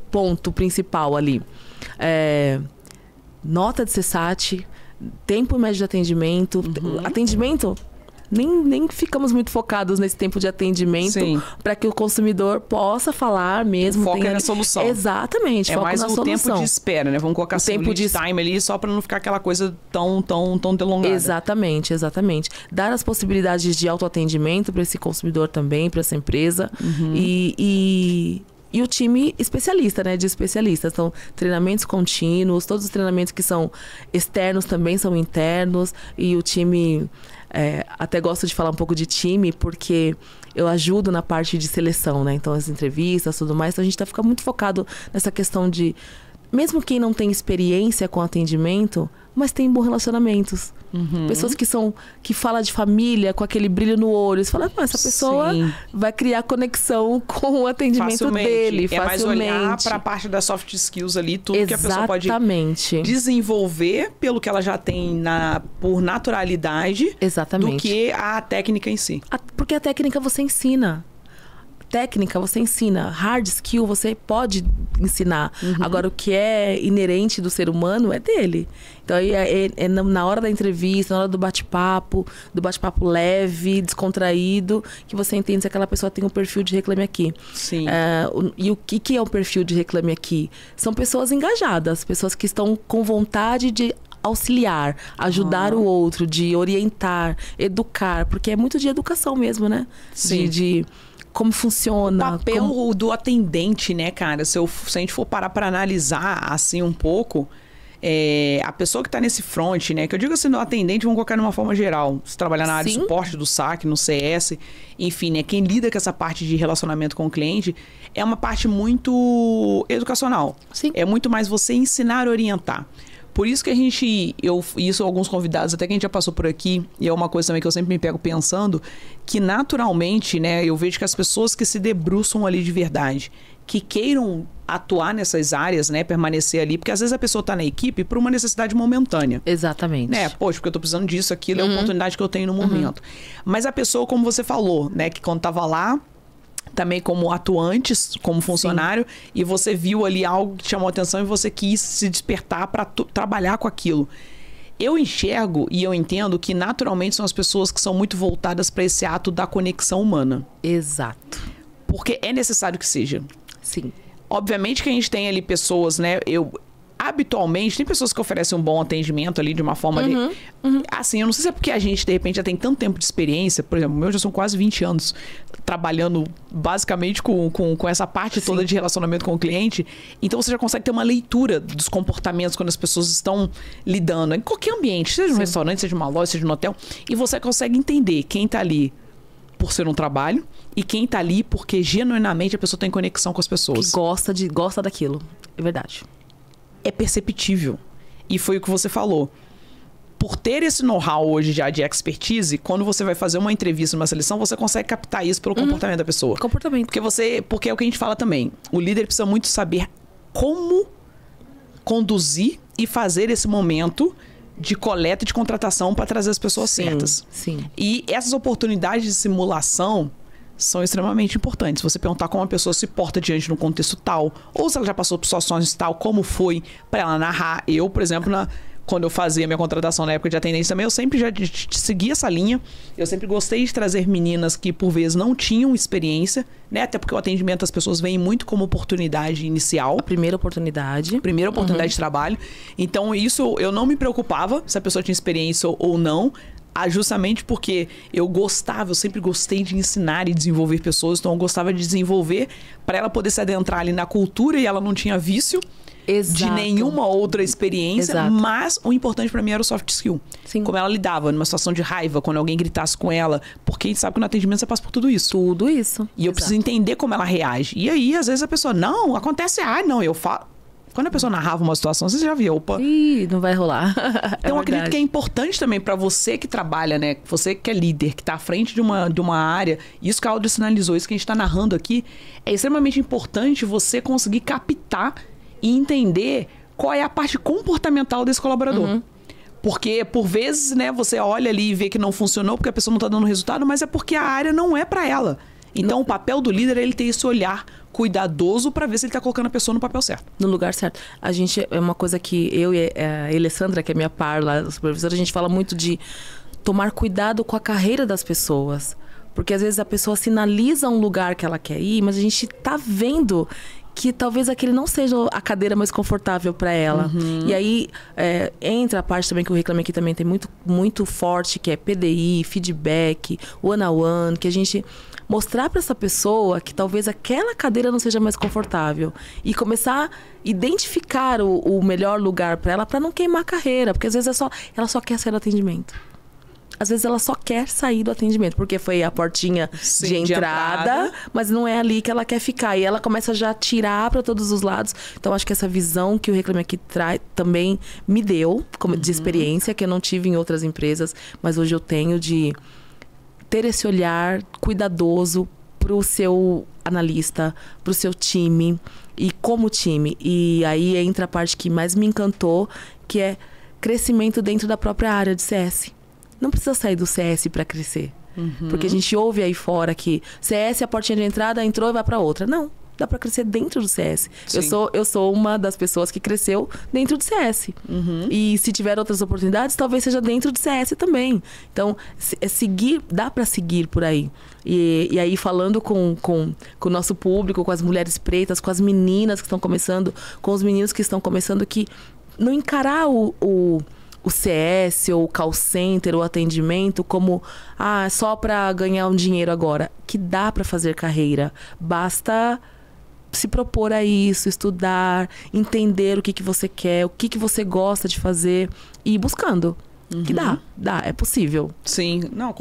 ponto principal ali é nota de CSAT, tempo médio de atendimento. Atendimento, nem ficamos muito focados nesse tempo de atendimento para que o consumidor possa falar mesmo. Foca na solução. Exatamente, foca na solução. É mais o tempo de espera, né? Vamos colocar assim, o lead time ali, só para não ficar aquela coisa tão delongada. Exatamente. Dar as possibilidades de autoatendimento para esse consumidor também, para essa empresa. E o time especialista, né? De especialistas. Então, treinamentos contínuos, todos os treinamentos que são externos também são internos. E o time... até gosto de falar um pouco de time, porque eu ajudo na parte de seleção, né? Então, as entrevistas, tudo mais. Então, a gente fica muito focado nessa questão de... Mesmo quem não tem experiência com atendimento, mas tem bons relacionamentos. Pessoas que falam de família com aquele brilho no olho. Você fala, essa pessoa vai criar conexão com o atendimento dele facilmente. Mais olhar para a parte das soft skills ali, tudo que a pessoa pode desenvolver pelo que ela já tem por naturalidade. Exatamente. Do que a técnica em si. Porque a técnica você ensina. Técnica você ensina, hard skill você pode ensinar. Agora, o que é inerente do ser humano é dele. Então, é na hora da entrevista, na hora do bate-papo leve, descontraído, que você entende se aquela pessoa tem um perfil de Reclame Aqui. Sim. E o que é um perfil de Reclame Aqui? São pessoas engajadas, pessoas que estão com vontade de auxiliar, ajudar o outro, de orientar, educar, porque é muito de educação mesmo, né? Sim. De como funciona. O papel do atendente, né, cara? Se a gente for parar para analisar assim um pouco, a pessoa que está nesse front, né? Que eu digo assim, no atendente, vamos colocar de uma forma geral. Se trabalhar na área de suporte do saque, no CS, enfim, né? Quem lida com essa parte de relacionamento com o cliente é uma parte muito educacional. É muito mais você ensinar e orientar. Por isso que isso alguns convidados, até que a gente já passou por aqui, e é uma coisa também que eu sempre me pego pensando, que naturalmente, né, eu vejo que as pessoas que se debruçam ali de verdade, que queiram atuar nessas áreas, né, permanecer ali, porque às vezes a pessoa está na equipe por uma necessidade momentânea. Exatamente. Né, poxa, porque eu tô precisando disso, aquilo é a oportunidade que eu tenho no momento. Mas a pessoa, como você falou, né, que quando tava lá, também como atuantes, como funcionário, e você viu ali algo que te chamou a atenção e você quis se despertar para trabalhar com aquilo. Eu enxergo e eu entendo que naturalmente são as pessoas que são muito voltadas para esse ato da conexão humana. Exato. Porque é necessário que seja. Sim. Obviamente que a gente tem ali pessoas, né? Habitualmente, tem pessoas que oferecem um bom atendimento ali de uma forma ali. Assim, eu não sei se é porque a gente, de repente, já tem tanto tempo de experiência. Por exemplo, o meu já são quase 20 anos trabalhando basicamente com essa parte toda de relacionamento com o cliente. Então, você já consegue ter uma leitura dos comportamentos quando as pessoas estão lidando. Em qualquer ambiente, seja um restaurante, seja uma loja, seja um hotel. E você consegue entender quem tá ali por ser um trabalho e quem tá ali porque genuinamente a pessoa tem conexão com as pessoas. Que gosta daquilo. É verdade. É perceptível. E foi o que você falou. Por ter esse know-how hoje já de expertise, quando você vai fazer uma entrevista numa seleção, você consegue captar isso pelo comportamento da pessoa. Comportamento. Porque é o que a gente fala também. O líder precisa muito saber como conduzir e fazer esse momento de coleta e de contratação para trazer as pessoas certas. Sim. E essas oportunidades de simulação são extremamente importantes. Você perguntar como a pessoa se porta diante de um contexto tal, ou se ela já passou por situações tal, como foi, para ela narrar. Eu, por exemplo, quando eu fazia minha contratação na época de atendência também, eu sempre já segui essa linha. Eu sempre gostei de trazer meninas que, por vezes, não tinham experiência, né? Até porque o atendimento das pessoas vem muito como oportunidade inicial. A primeira oportunidade. Primeira oportunidade de trabalho. Então, isso eu não me preocupava se a pessoa tinha experiência ou não. Justamente porque eu sempre gostei de ensinar e desenvolver pessoas, então eu gostava de desenvolver para ela poder se adentrar ali na cultura e ela não tinha vício de nenhuma outra experiência, mas o importante para mim era o soft skill. Sim. Como ela lidava numa situação de raiva, quando alguém gritasse com ela, porque a gente sabe que no atendimento você passa por tudo isso. Tudo isso. E eu preciso entender como ela reage. E aí, às vezes a pessoa, não, acontece, não, eu falo. Quando a pessoa narrava uma situação, você já viu, opa. Ih, não vai rolar. Então, eu acredito que é importante também para você que trabalha, né? Você que é líder, que tá à frente de uma área. Isso que a Audrey sinalizou, isso que a gente tá narrando aqui. É extremamente importante você conseguir captar e entender qual é a parte comportamental desse colaborador. Porque, por vezes, né, você olha ali e vê que não funcionou porque a pessoa não tá dando resultado, mas é porque a área não é para ela. Então, o papel do líder é ele ter esse olhar cuidadoso para ver se ele tá colocando a pessoa no papel certo. No lugar certo. A gente, é uma coisa que eu e a Alessandra, que é minha par lá, a supervisora, a gente fala muito de tomar cuidado com a carreira das pessoas. Porque às vezes a pessoa sinaliza um lugar que ela quer ir, mas a gente tá vendo que talvez aquele não seja a cadeira mais confortável para ela. E aí entra a parte também que o Reclame Aqui também tem muito, muito forte, que é PDI, feedback, one-on-one, que a gente mostrar para essa pessoa que talvez aquela cadeira não seja mais confortável e começar a identificar o melhor lugar para ela, para não queimar a carreira, porque às vezes ela só quer sair do atendimento. Às vezes ela só quer sair do atendimento, porque foi a portinha de entrada, mas não é ali que ela quer ficar. E ela começa já a tirar para todos os lados. Então, acho que essa visão que o Reclame Aqui traz também me deu de experiência, que eu não tive em outras empresas, mas hoje eu tenho de ter esse olhar cuidadoso para o seu analista, para o seu time e como time. E aí entra a parte que mais me encantou, que é crescimento dentro da própria área de CS. Não precisa sair do CS para crescer. Porque a gente ouve aí fora que CS é a portinha de entrada, entrou e vai para outra. Não, dá para crescer dentro do CS. Eu sou uma das pessoas que cresceu dentro do CS. E se tiver outras oportunidades, talvez seja dentro do CS também. Então, dá para seguir por aí. E aí, falando com o nosso público, com as mulheres pretas, com as meninas que estão começando, com os meninos que estão começando, que não encarar o CS ou o call center ou atendimento como só para ganhar um dinheiro agora, que dá para fazer carreira, basta se propor a isso, estudar, entender o que você quer, o que você gosta de fazer e ir buscando, que dá, é possível. Sim, não,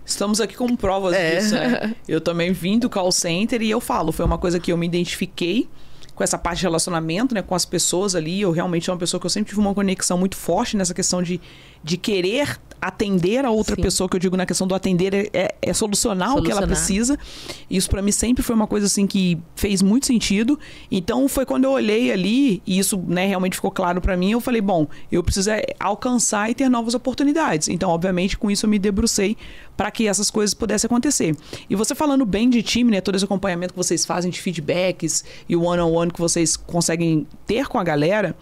estamos aqui como provas disso, né? Eu também vim do call center e eu falo, foi uma coisa que eu me identifiquei com essa parte de relacionamento, né, com as pessoas ali. Eu realmente sou uma pessoa que eu sempre tive uma conexão muito forte nessa questão de querer atender a outra pessoa, que eu digo na questão do atender, é solucionar o que ela precisa. Isso para mim sempre foi uma coisa assim que fez muito sentido. Então foi quando eu olhei ali, e isso, né, realmente ficou claro para mim, eu falei, bom, eu preciso alcançar e ter novas oportunidades. Então, obviamente, com isso eu me debrucei para que essas coisas pudessem acontecer. E você falando bem de time, né, todo esse acompanhamento que vocês fazem de feedbacks e o one-on-one que vocês conseguem ter com a galera,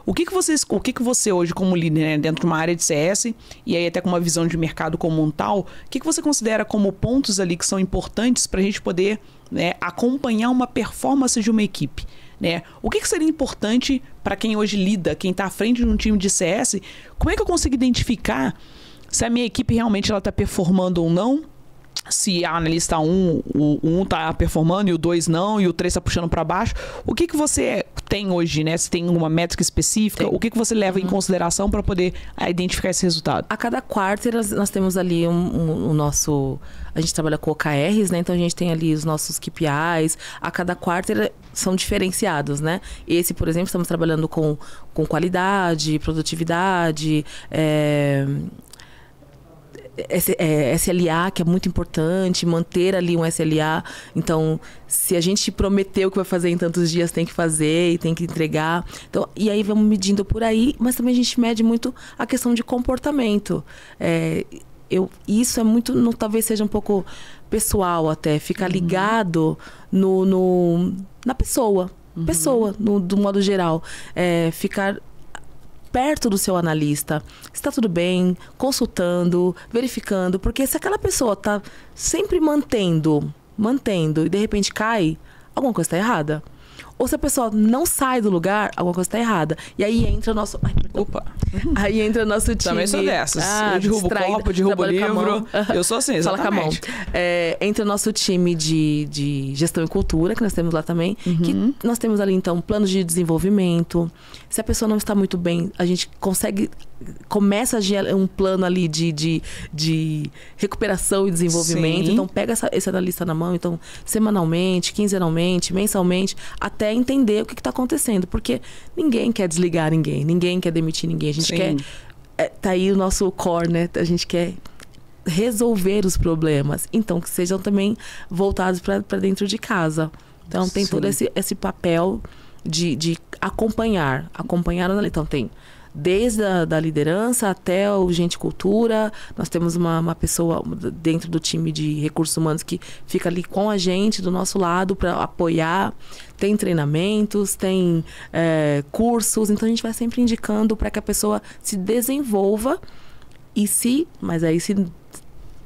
o que você hoje como líder, né, dentro de uma área de CS, e aí até com uma visão de mercado como um tal, o que você considera como pontos ali que são importantes para a gente poder, né, acompanhar uma performance de uma equipe? Né? O que seria importante para quem hoje lida, quem está à frente de um time de CS? Como é que eu consigo identificar se a minha equipe realmente está performando ou não? Se a analista 1, o 1 está performando e o 2 não, e o 3 está puxando para baixo. O que você tem hoje, né? Se tem uma métrica específica, o que você leva em consideração para poder identificar esse resultado? A cada quarter nós temos ali o nosso... A gente trabalha com OKRs, né? Então a gente tem ali os nossos KPIs. A cada quarter são diferenciados, né? Esse, por exemplo, estamos trabalhando com qualidade, produtividade, SLA, que é muito importante, manter ali um SLA. Então, se a gente prometeu que vai fazer em tantos dias, tem que fazer e tem que entregar. Então, e aí vamos medindo por aí, mas também a gente mede muito a questão de comportamento. Isso é muito, talvez seja um pouco pessoal até, ficar ligado na pessoa. Pessoa, do modo geral. Ficar perto do seu analista, se está tudo bem, consultando, verificando, porque se aquela pessoa está sempre mantendo e de repente cai, alguma coisa está errada. Ou se a pessoa não sai do lugar, alguma coisa está errada. E aí entra o nosso... Ai, perdão. Opa! Aí entra o nosso time... Também sou dessas. Eu derrubo o copo, derrubo o livro. Eu sou assim, exatamente. Fala com a mão. Entra o nosso time de gestão e cultura, que nós temos lá também. Que nós temos ali, então, planos de desenvolvimento. Se a pessoa não está muito bem, a gente começa a gerar um plano ali de recuperação e desenvolvimento. Sim. Então, pega esse analista na mão. Então, semanalmente, quinzenalmente, mensalmente, até entender o que está acontecendo. Porque ninguém quer desligar ninguém quer demitir ninguém. A gente quer... Tá aí o nosso core, né? A gente quer resolver os problemas. Então, que sejam também voltados para dentro de casa. Então, tem todo esse papel de acompanhar. Então, tem desde a liderança até o gente cultura. Nós temos uma pessoa dentro do time de recursos humanos que fica ali com a gente, do nosso lado, para apoiar. Tem treinamentos, tem cursos. Então, a gente vai sempre indicando para que a pessoa se desenvolva. Mas aí se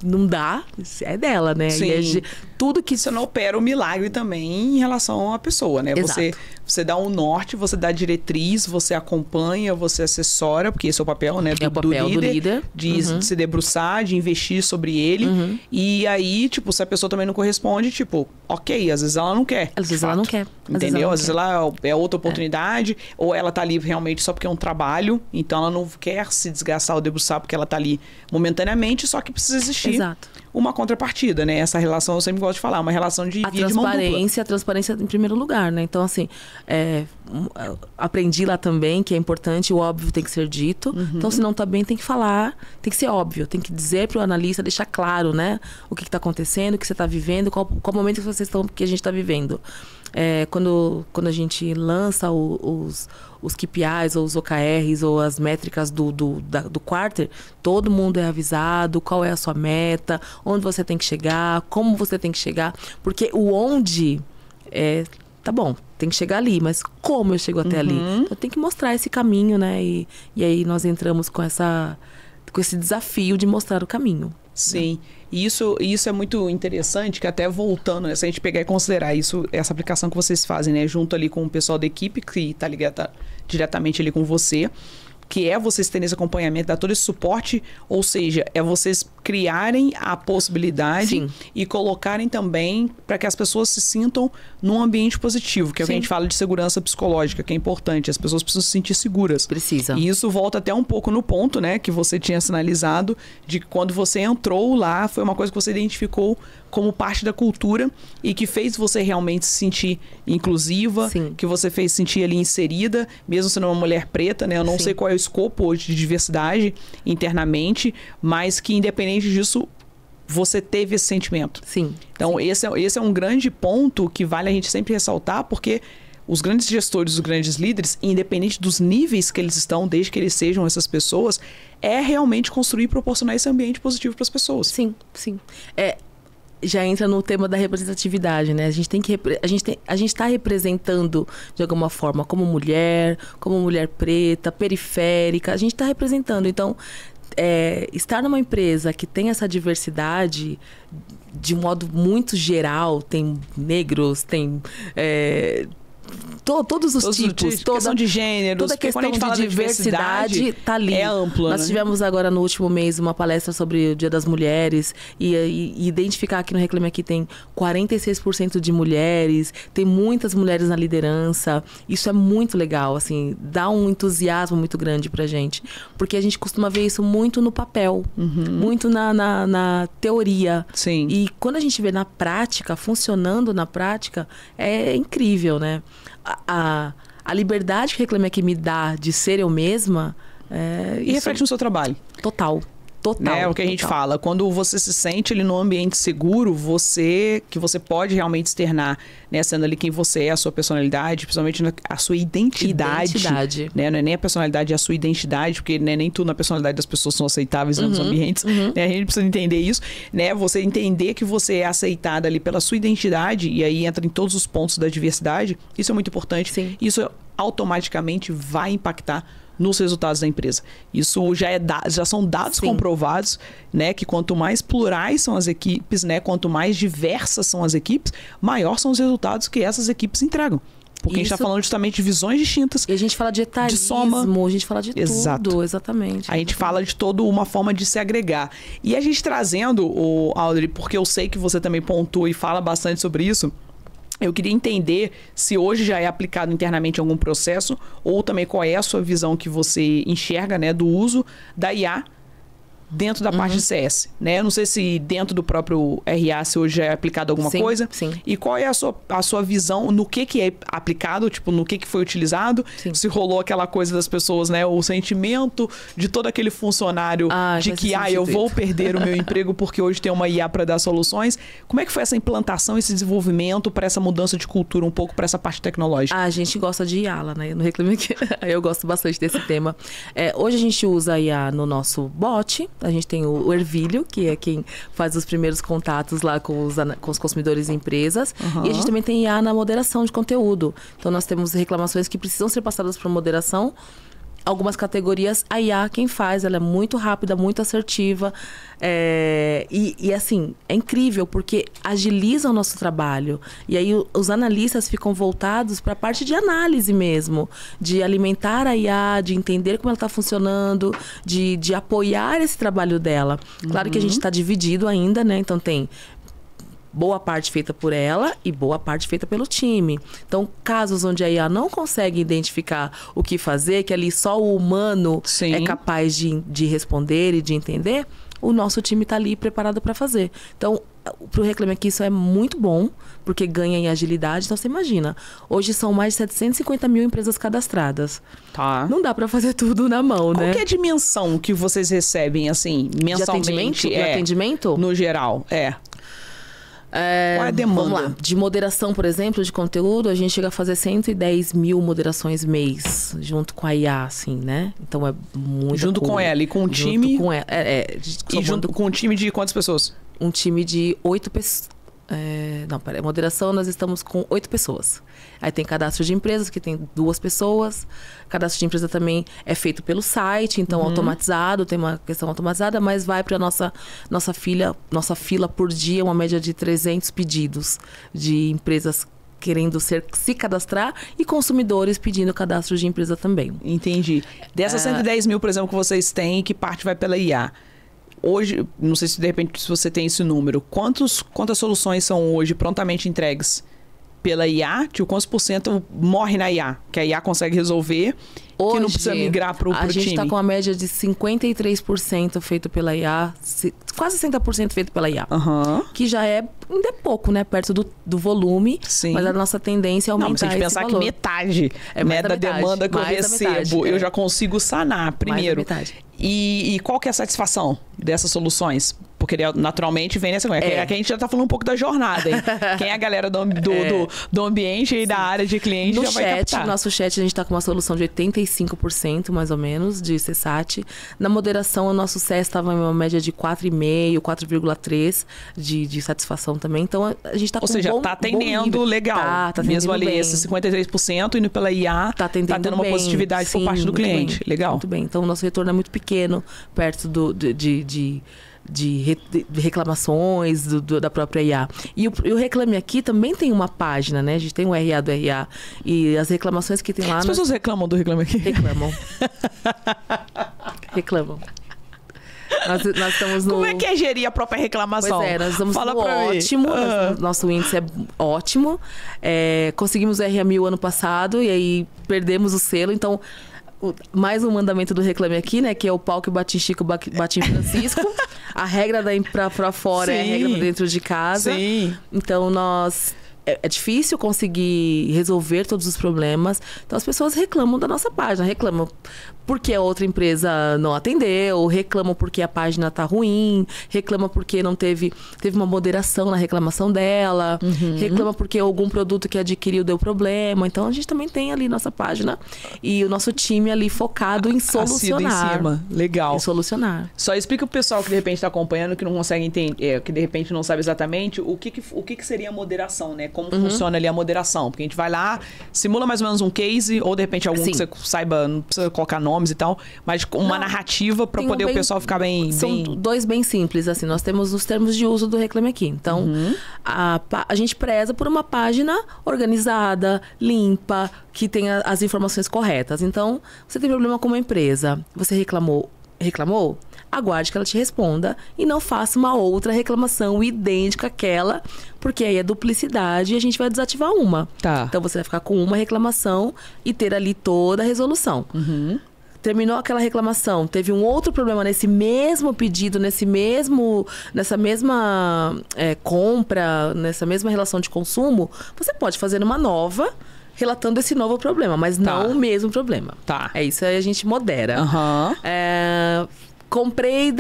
não dá, é dela, né? Sim. E tudo que... Você não opera o milagre também em relação à pessoa, né? Exato. Você dá um norte, você dá diretriz, você acompanha, você assessora, porque esse é o papel, né? Do líder. De se debruçar, de investir sobre ele. E aí, tipo, se a pessoa também não corresponde, tipo, ok, às vezes ela não quer. Às vezes ela não quer. Entendeu? Às vezes ela é outra oportunidade, ou ela tá ali realmente só porque é um trabalho, então ela não quer se desgastar ou debruçar porque ela tá ali momentaneamente, só que precisa existir uma contrapartida, né? Essa relação, eu sempre gosto de falar, uma relação de via de mão dupla. A transparência em primeiro lugar, né? Então, assim, aprendi lá também que é importante, o óbvio tem que ser dito. Então, se não tá bem, tem que falar, tem que ser óbvio, tem que dizer pro analista, deixar claro, né? O que tá acontecendo, o que você tá vivendo, qual momento que a gente tá vivendo. Quando a gente lança os KPIs ou os OKRs ou as métricas do quarter, todo mundo é avisado qual é a sua meta, onde você tem que chegar, como você tem que chegar, porque o onde tá bom, tem que chegar ali, mas como eu chego até ali? Então tem que mostrar esse caminho, né? E aí nós entramos com esse desafio de mostrar o caminho. Sim, e isso é muito interessante, que até voltando, né, se a gente pegar e considerar essa aplicação que vocês fazem, né, junto ali com o pessoal da equipe, que tá ligado diretamente ali com você, que é vocês terem esse acompanhamento, dar todo esse suporte, ou seja, é vocês criarem a possibilidade e colocarem também para que as pessoas se sintam num ambiente positivo, que é o que a gente fala de segurança psicológica, que é importante, as pessoas precisam se sentir seguras. Precisa. E isso volta até um pouco no ponto, né, que você tinha sinalizado, de que quando você entrou lá, foi uma coisa que você identificou como parte da cultura e que fez você realmente se sentir inclusiva, Sim. que você fez se sentir ali inserida, mesmo sendo uma mulher preta, né? Eu não Sim. sei qual é o escopo hoje de diversidade internamente, mas que independente disso, você teve esse sentimento. Sim. Então, Sim. esse é um grande ponto que vale a gente sempre ressaltar, porque os grandes gestores, os grandes líderes, independente dos níveis que eles estão, desde que eles sejam essas pessoas, é realmente construir e proporcionar esse ambiente positivo para as pessoas. Sim, sim. Já entra no tema da representatividade, né? A gente está representando de alguma forma como mulher preta, periférica, a gente está representando. Então, estar numa empresa que tem essa diversidade de um modo muito geral, tem negros, tem todos os tipos, questão de gêneros, toda a questão quando a gente fala de diversidade tá ali. É ampla, Nós né? tivemos agora no último mês uma palestra sobre o Dia das Mulheres e identificar aqui no Reclame Aqui tem 46% de mulheres, tem muitas mulheres na liderança. Isso é muito legal, assim, dá um entusiasmo muito grande pra gente, porque a gente costuma ver isso muito no papel, muito na teoria. Sim. E quando a gente vê na prática, funcionando na prática, é incrível, né? A liberdade que o Reclame Aqui me dá de ser eu mesma... E reflete no seu trabalho. Total. É o que a gente fala. Quando você se sente ali num ambiente seguro, que você pode realmente externar, né? Sendo ali quem você é, a sua personalidade, principalmente a sua identidade. Né? Não é nem a personalidade, é a sua identidade, porque né, nem tudo na personalidade das pessoas são aceitáveis nos ambientes. Né? A gente precisa entender isso. Né? Você entender que você é aceitada ali pela sua identidade, e aí entra em todos os pontos da diversidade, isso é muito importante. Sim. Isso automaticamente vai impactar nos resultados da empresa. Isso já são dados Sim. comprovados, né, que quanto mais plurais são as equipes, né, quanto mais diversas são as equipes, maior são os resultados que essas equipes entregam. Porque a gente está falando justamente de visões distintas. E a gente fala de etarismo, de soma. a gente fala de Exato. tudo, exatamente. A gente fala de toda uma forma de se agregar. E a gente trazendo, Audrey, porque eu sei que você também pontua e fala bastante sobre isso, eu queria entender se hoje já é aplicado internamente em algum processo ou também qual é a sua visão que você enxerga, né, do uso da IA dentro da parte de CS, né? Eu não sei se dentro do próprio RA se hoje já é aplicado alguma coisa. Sim. E qual é a sua visão no que é aplicado, tipo, no que foi utilizado, Sim. se rolou aquela coisa das pessoas, né? O sentimento de todo aquele funcionário de que, eu vou perder o meu emprego porque hoje tem uma IA para dar soluções. Como é que foi essa implantação, esse desenvolvimento para essa mudança de cultura um pouco para essa parte tecnológica? A gente gosta de IA lá, né? No Reclame Aqui. Eu gosto bastante desse tema. Hoje a gente usa a IA no nosso bot. A gente tem o Ervilho, que é quem faz os primeiros contatos lá com os consumidores e empresas. E a gente também tem IA na moderação de conteúdo. Então, nós temos reclamações que precisam ser passadas para moderação. Algumas categorias, a IA quem faz, ela é muito rápida, muito assertiva. E assim, é incrível, porque agiliza o nosso trabalho. E aí os analistas ficam voltados para a parte de análise mesmo. De alimentar a IA, de entender como ela está funcionando, de apoiar esse trabalho dela. Claro que a gente está dividido ainda, né? Então tem boa parte feita por ela e boa parte feita pelo time. Então, casos onde a IA não consegue identificar o que fazer, que ali só o humano é capaz de responder e de entender, o nosso time está ali preparado para fazer. Então, para o Reclame Aqui, isso é muito bom, porque ganha em agilidade. Então, você imagina, hoje são mais de 750 mil empresas cadastradas. Tá. Não dá para fazer tudo na mão, né? Qual que é a dimensão que vocês recebem, assim, mensalmente? De atendimento? No geral, qual é a demanda? Vamos lá. De moderação, por exemplo, de conteúdo, a gente chega a fazer 110 mil moderações mês, junto com a IA, assim, né? Então é muito. Junto com ela e com o time. Junto com ela. E junto com um time de quantas pessoas? Um time de 8 pessoas. Moderação, nós estamos com 8 pessoas. Aí tem cadastro de empresas, que tem 2 pessoas. Cadastro de empresa também é feito pelo site, então automatizado, tem uma questão automatizada, mas vai para nossa fila por dia, uma média de 300 pedidos de empresas querendo se cadastrar e consumidores pedindo cadastro de empresa também. Entendi. Dessas 110 mil, por exemplo, que vocês têm, que parte vai pela IA. Hoje, não sei se de repente se você tem esse número, quantas soluções são hoje prontamente entregues pela IA, tipo, quantos por cento morre na IA? Que a IA consegue resolver, Hoje, que não precisa migrar pro a gente time. está com a média de 53% feito pela IA, quase 60% feito pela IA. Que já ainda é pouco, né? Perto do volume. Sim. Mas a nossa tendência é aumentar Mas se a gente pensar valor. que metade, né, da demanda que eu recebo, eu já consigo sanar primeiro. Mais da metade. E qual que é a satisfação dessas soluções? Porque naturalmente vem nessa coisa. Aqui a gente já tá falando um pouco da jornada, hein? Quem é a galera do ambiente e da área de cliente no já vai captar. No nosso chat, a gente tá com uma solução de 85%, mais ou menos, de CSAT. Na moderação, o nosso CES estava em uma média de 4,5, 4,3 de satisfação também. Então, a gente tá com Ou seja, tá atendendo legal. Tá atendendo mesmo ali, bem. esse 53% indo pela IA, tá tendo uma positividade por parte do cliente. Bem, legal. Muito bem. Então, o nosso retorno é muito pequeno, perto de reclamações da própria IA. E o Reclame Aqui também tem uma página, né? A gente tem o RA do RA. E as reclamações que tem lá... As pessoas reclamam do Reclame Aqui? Reclamam. Reclamam. Nós estamos no... Como é que é gerir a própria reclamação? Pois nós estamos Fala no ótimo. Nosso índice é ótimo. Conseguimos o RA1000 ano passado e aí perdemos o selo. Então... mais um mandamento do Reclame Aqui, né? Que é o pau que bate em Chico, bate em Francisco. A regra pra fora é a regra dentro de casa. Sim. Então, é difícil conseguir resolver todos os problemas. Então, as pessoas reclamam da nossa página. Reclamam porque a outra empresa não atendeu, reclamam porque a página tá ruim, reclamam porque não teve uma moderação na reclamação dela, reclama porque algum produto que adquiriu deu problema. Então, a gente também tem ali nossa página e o nosso time ali focado em solucionar. Em cima. Legal. Em solucionar. Só explica pro pessoal que de repente está acompanhando, que não consegue entender, que de repente não sabe exatamente o que seria a moderação, né? Como funciona ali a moderação. Porque a gente vai lá, simula mais ou menos um case, ou de repente algum que você saiba, não precisa colocar nomes e tal, mas uma narrativa para poder o pessoal ficar bem... São dois bem simples, assim. Nós temos os termos de uso do Reclame Aqui. Então, a gente preza por uma página organizada, limpa, que tenha as informações corretas. Então, você tem problema com uma empresa, você reclamou? Aguarde que ela te responda e não faça uma outra reclamação idêntica àquela, porque aí é duplicidade e a gente vai desativar uma. Tá. Então você vai ficar com uma reclamação e ter ali toda a resolução. Terminou aquela reclamação, teve um outro problema nesse mesmo pedido, nessa mesma compra, nessa mesma relação de consumo, você pode fazer uma nova relatando esse novo problema, mas não o mesmo problema. Tá. É isso aí, a gente modera. Uhum. Comprei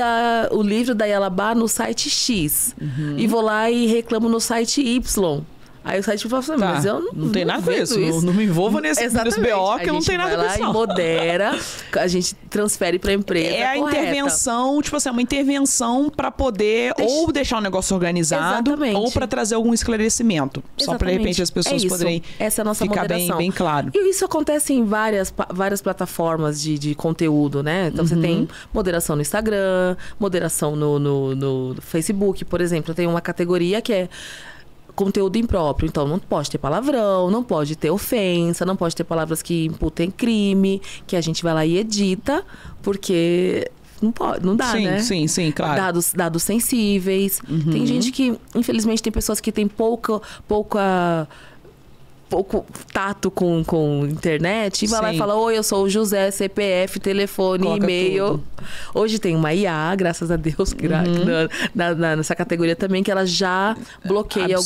o livro da Yalabá no site X. Uhum. E vou lá e reclamo no site Y. Aí o site fala assim, mas eu não tem nada com isso. Não me envolva nesse BO que não tem nada com isso. A gente vai lá e modera, a gente transfere para a empresa. É a intervenção, tipo assim, uma intervenção para poder ou deixar o negócio organizado, ou para trazer algum esclarecimento. Só para de repente as pessoas poderem ficar bem claro. E isso acontece em várias plataformas de conteúdo, né? Então você tem moderação no Instagram, moderação no Facebook, por exemplo. Tem uma categoria que é conteúdo impróprio, então não pode ter palavrão, não pode ter ofensa, não pode ter palavras que imputem crime, que a gente vai lá e edita, porque não pode, não dá, né? Sim, claro. Dados sensíveis. Tem gente que, infelizmente, tem pessoas que têm pouco tato com internet e vai lá e fala, oi, eu sou o José, CPF, telefone, coloca e-mail. Tudo. Hoje tem uma IA, graças a Deus, que nessa categoria também, que ela já bloqueia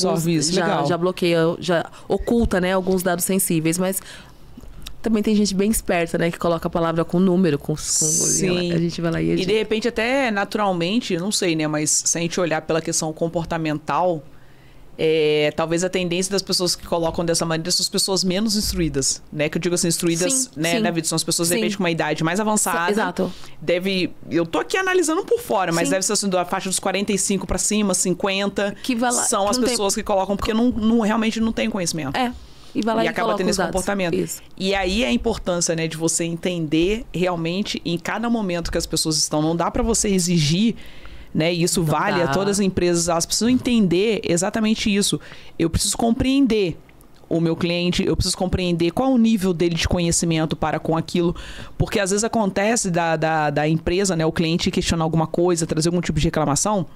já bloqueia, já oculta, né, alguns dados sensíveis, mas também tem gente bem esperta, né, que coloca a palavra com número, Sim. A gente vai lá e edita. E de repente até naturalmente, não sei, né, mas se a gente olhar pela questão comportamental, talvez a tendência das pessoas que colocam dessa maneira são as pessoas menos instruídas, né? Que eu digo assim, instruídas, na vida, são as pessoas, de repente, com uma idade mais avançada. Exato. Eu tô aqui analisando por fora, mas deve ser assim, da faixa dos 45 para cima, 50, que vai lá, são as pessoas que colocam, porque realmente não tem conhecimento. E vai lá e acaba tendo esse comportamento. Isso. E aí a importância, né, de você entender realmente, em cada momento que as pessoas estão, não dá para você exigir, né? E isso vale a todas as empresas, elas precisam entender exatamente isso. Eu preciso compreender o meu cliente, eu preciso compreender qual é o nível dele de conhecimento para com aquilo, porque às vezes acontece da empresa, né, o cliente questionar alguma coisa, trazer algum tipo de reclamação,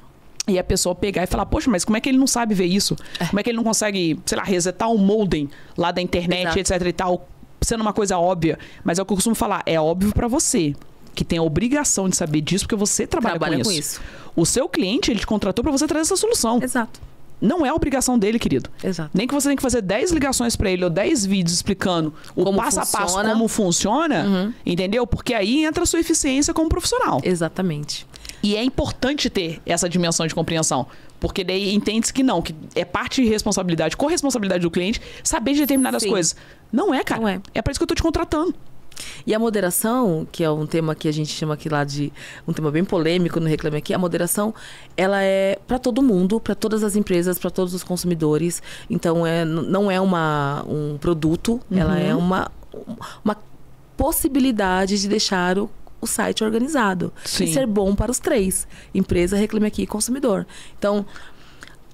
E a pessoa pegar e falar, poxa, mas como é que ele não sabe ver isso? Como é que ele não consegue, sei lá, resetar um modem lá da internet, etc e tal, sendo uma coisa óbvia. Mas é o que eu costumo falar, é óbvio para você, que tem a obrigação de saber disso, porque você trabalha com isso. O seu cliente, ele te contratou para você trazer essa solução. Exato. Não é obrigação dele, querido. Exato. Nem que você tenha que fazer 10 ligações para ele ou 10 vídeos explicando o passo a passo como funciona, entendeu? Porque aí entra a sua eficiência como profissional. Exatamente. E é importante ter essa dimensão de compreensão. Porque daí entende-se que não, que é parte de responsabilidade, corresponsabilidade do cliente, saber de determinadas coisas. Não é, cara. Não é. É para isso que eu tô te contratando. E a moderação, que é um tema que a gente chama aqui lá de um tema bem polêmico no Reclame Aqui, a moderação, ela é para todo mundo, para todas as empresas, para todos os consumidores. Então, não é um produto, ela é uma possibilidade de deixar o site organizado. Sim. E ser bom para os três. Empresa, Reclame Aqui e consumidor. Então,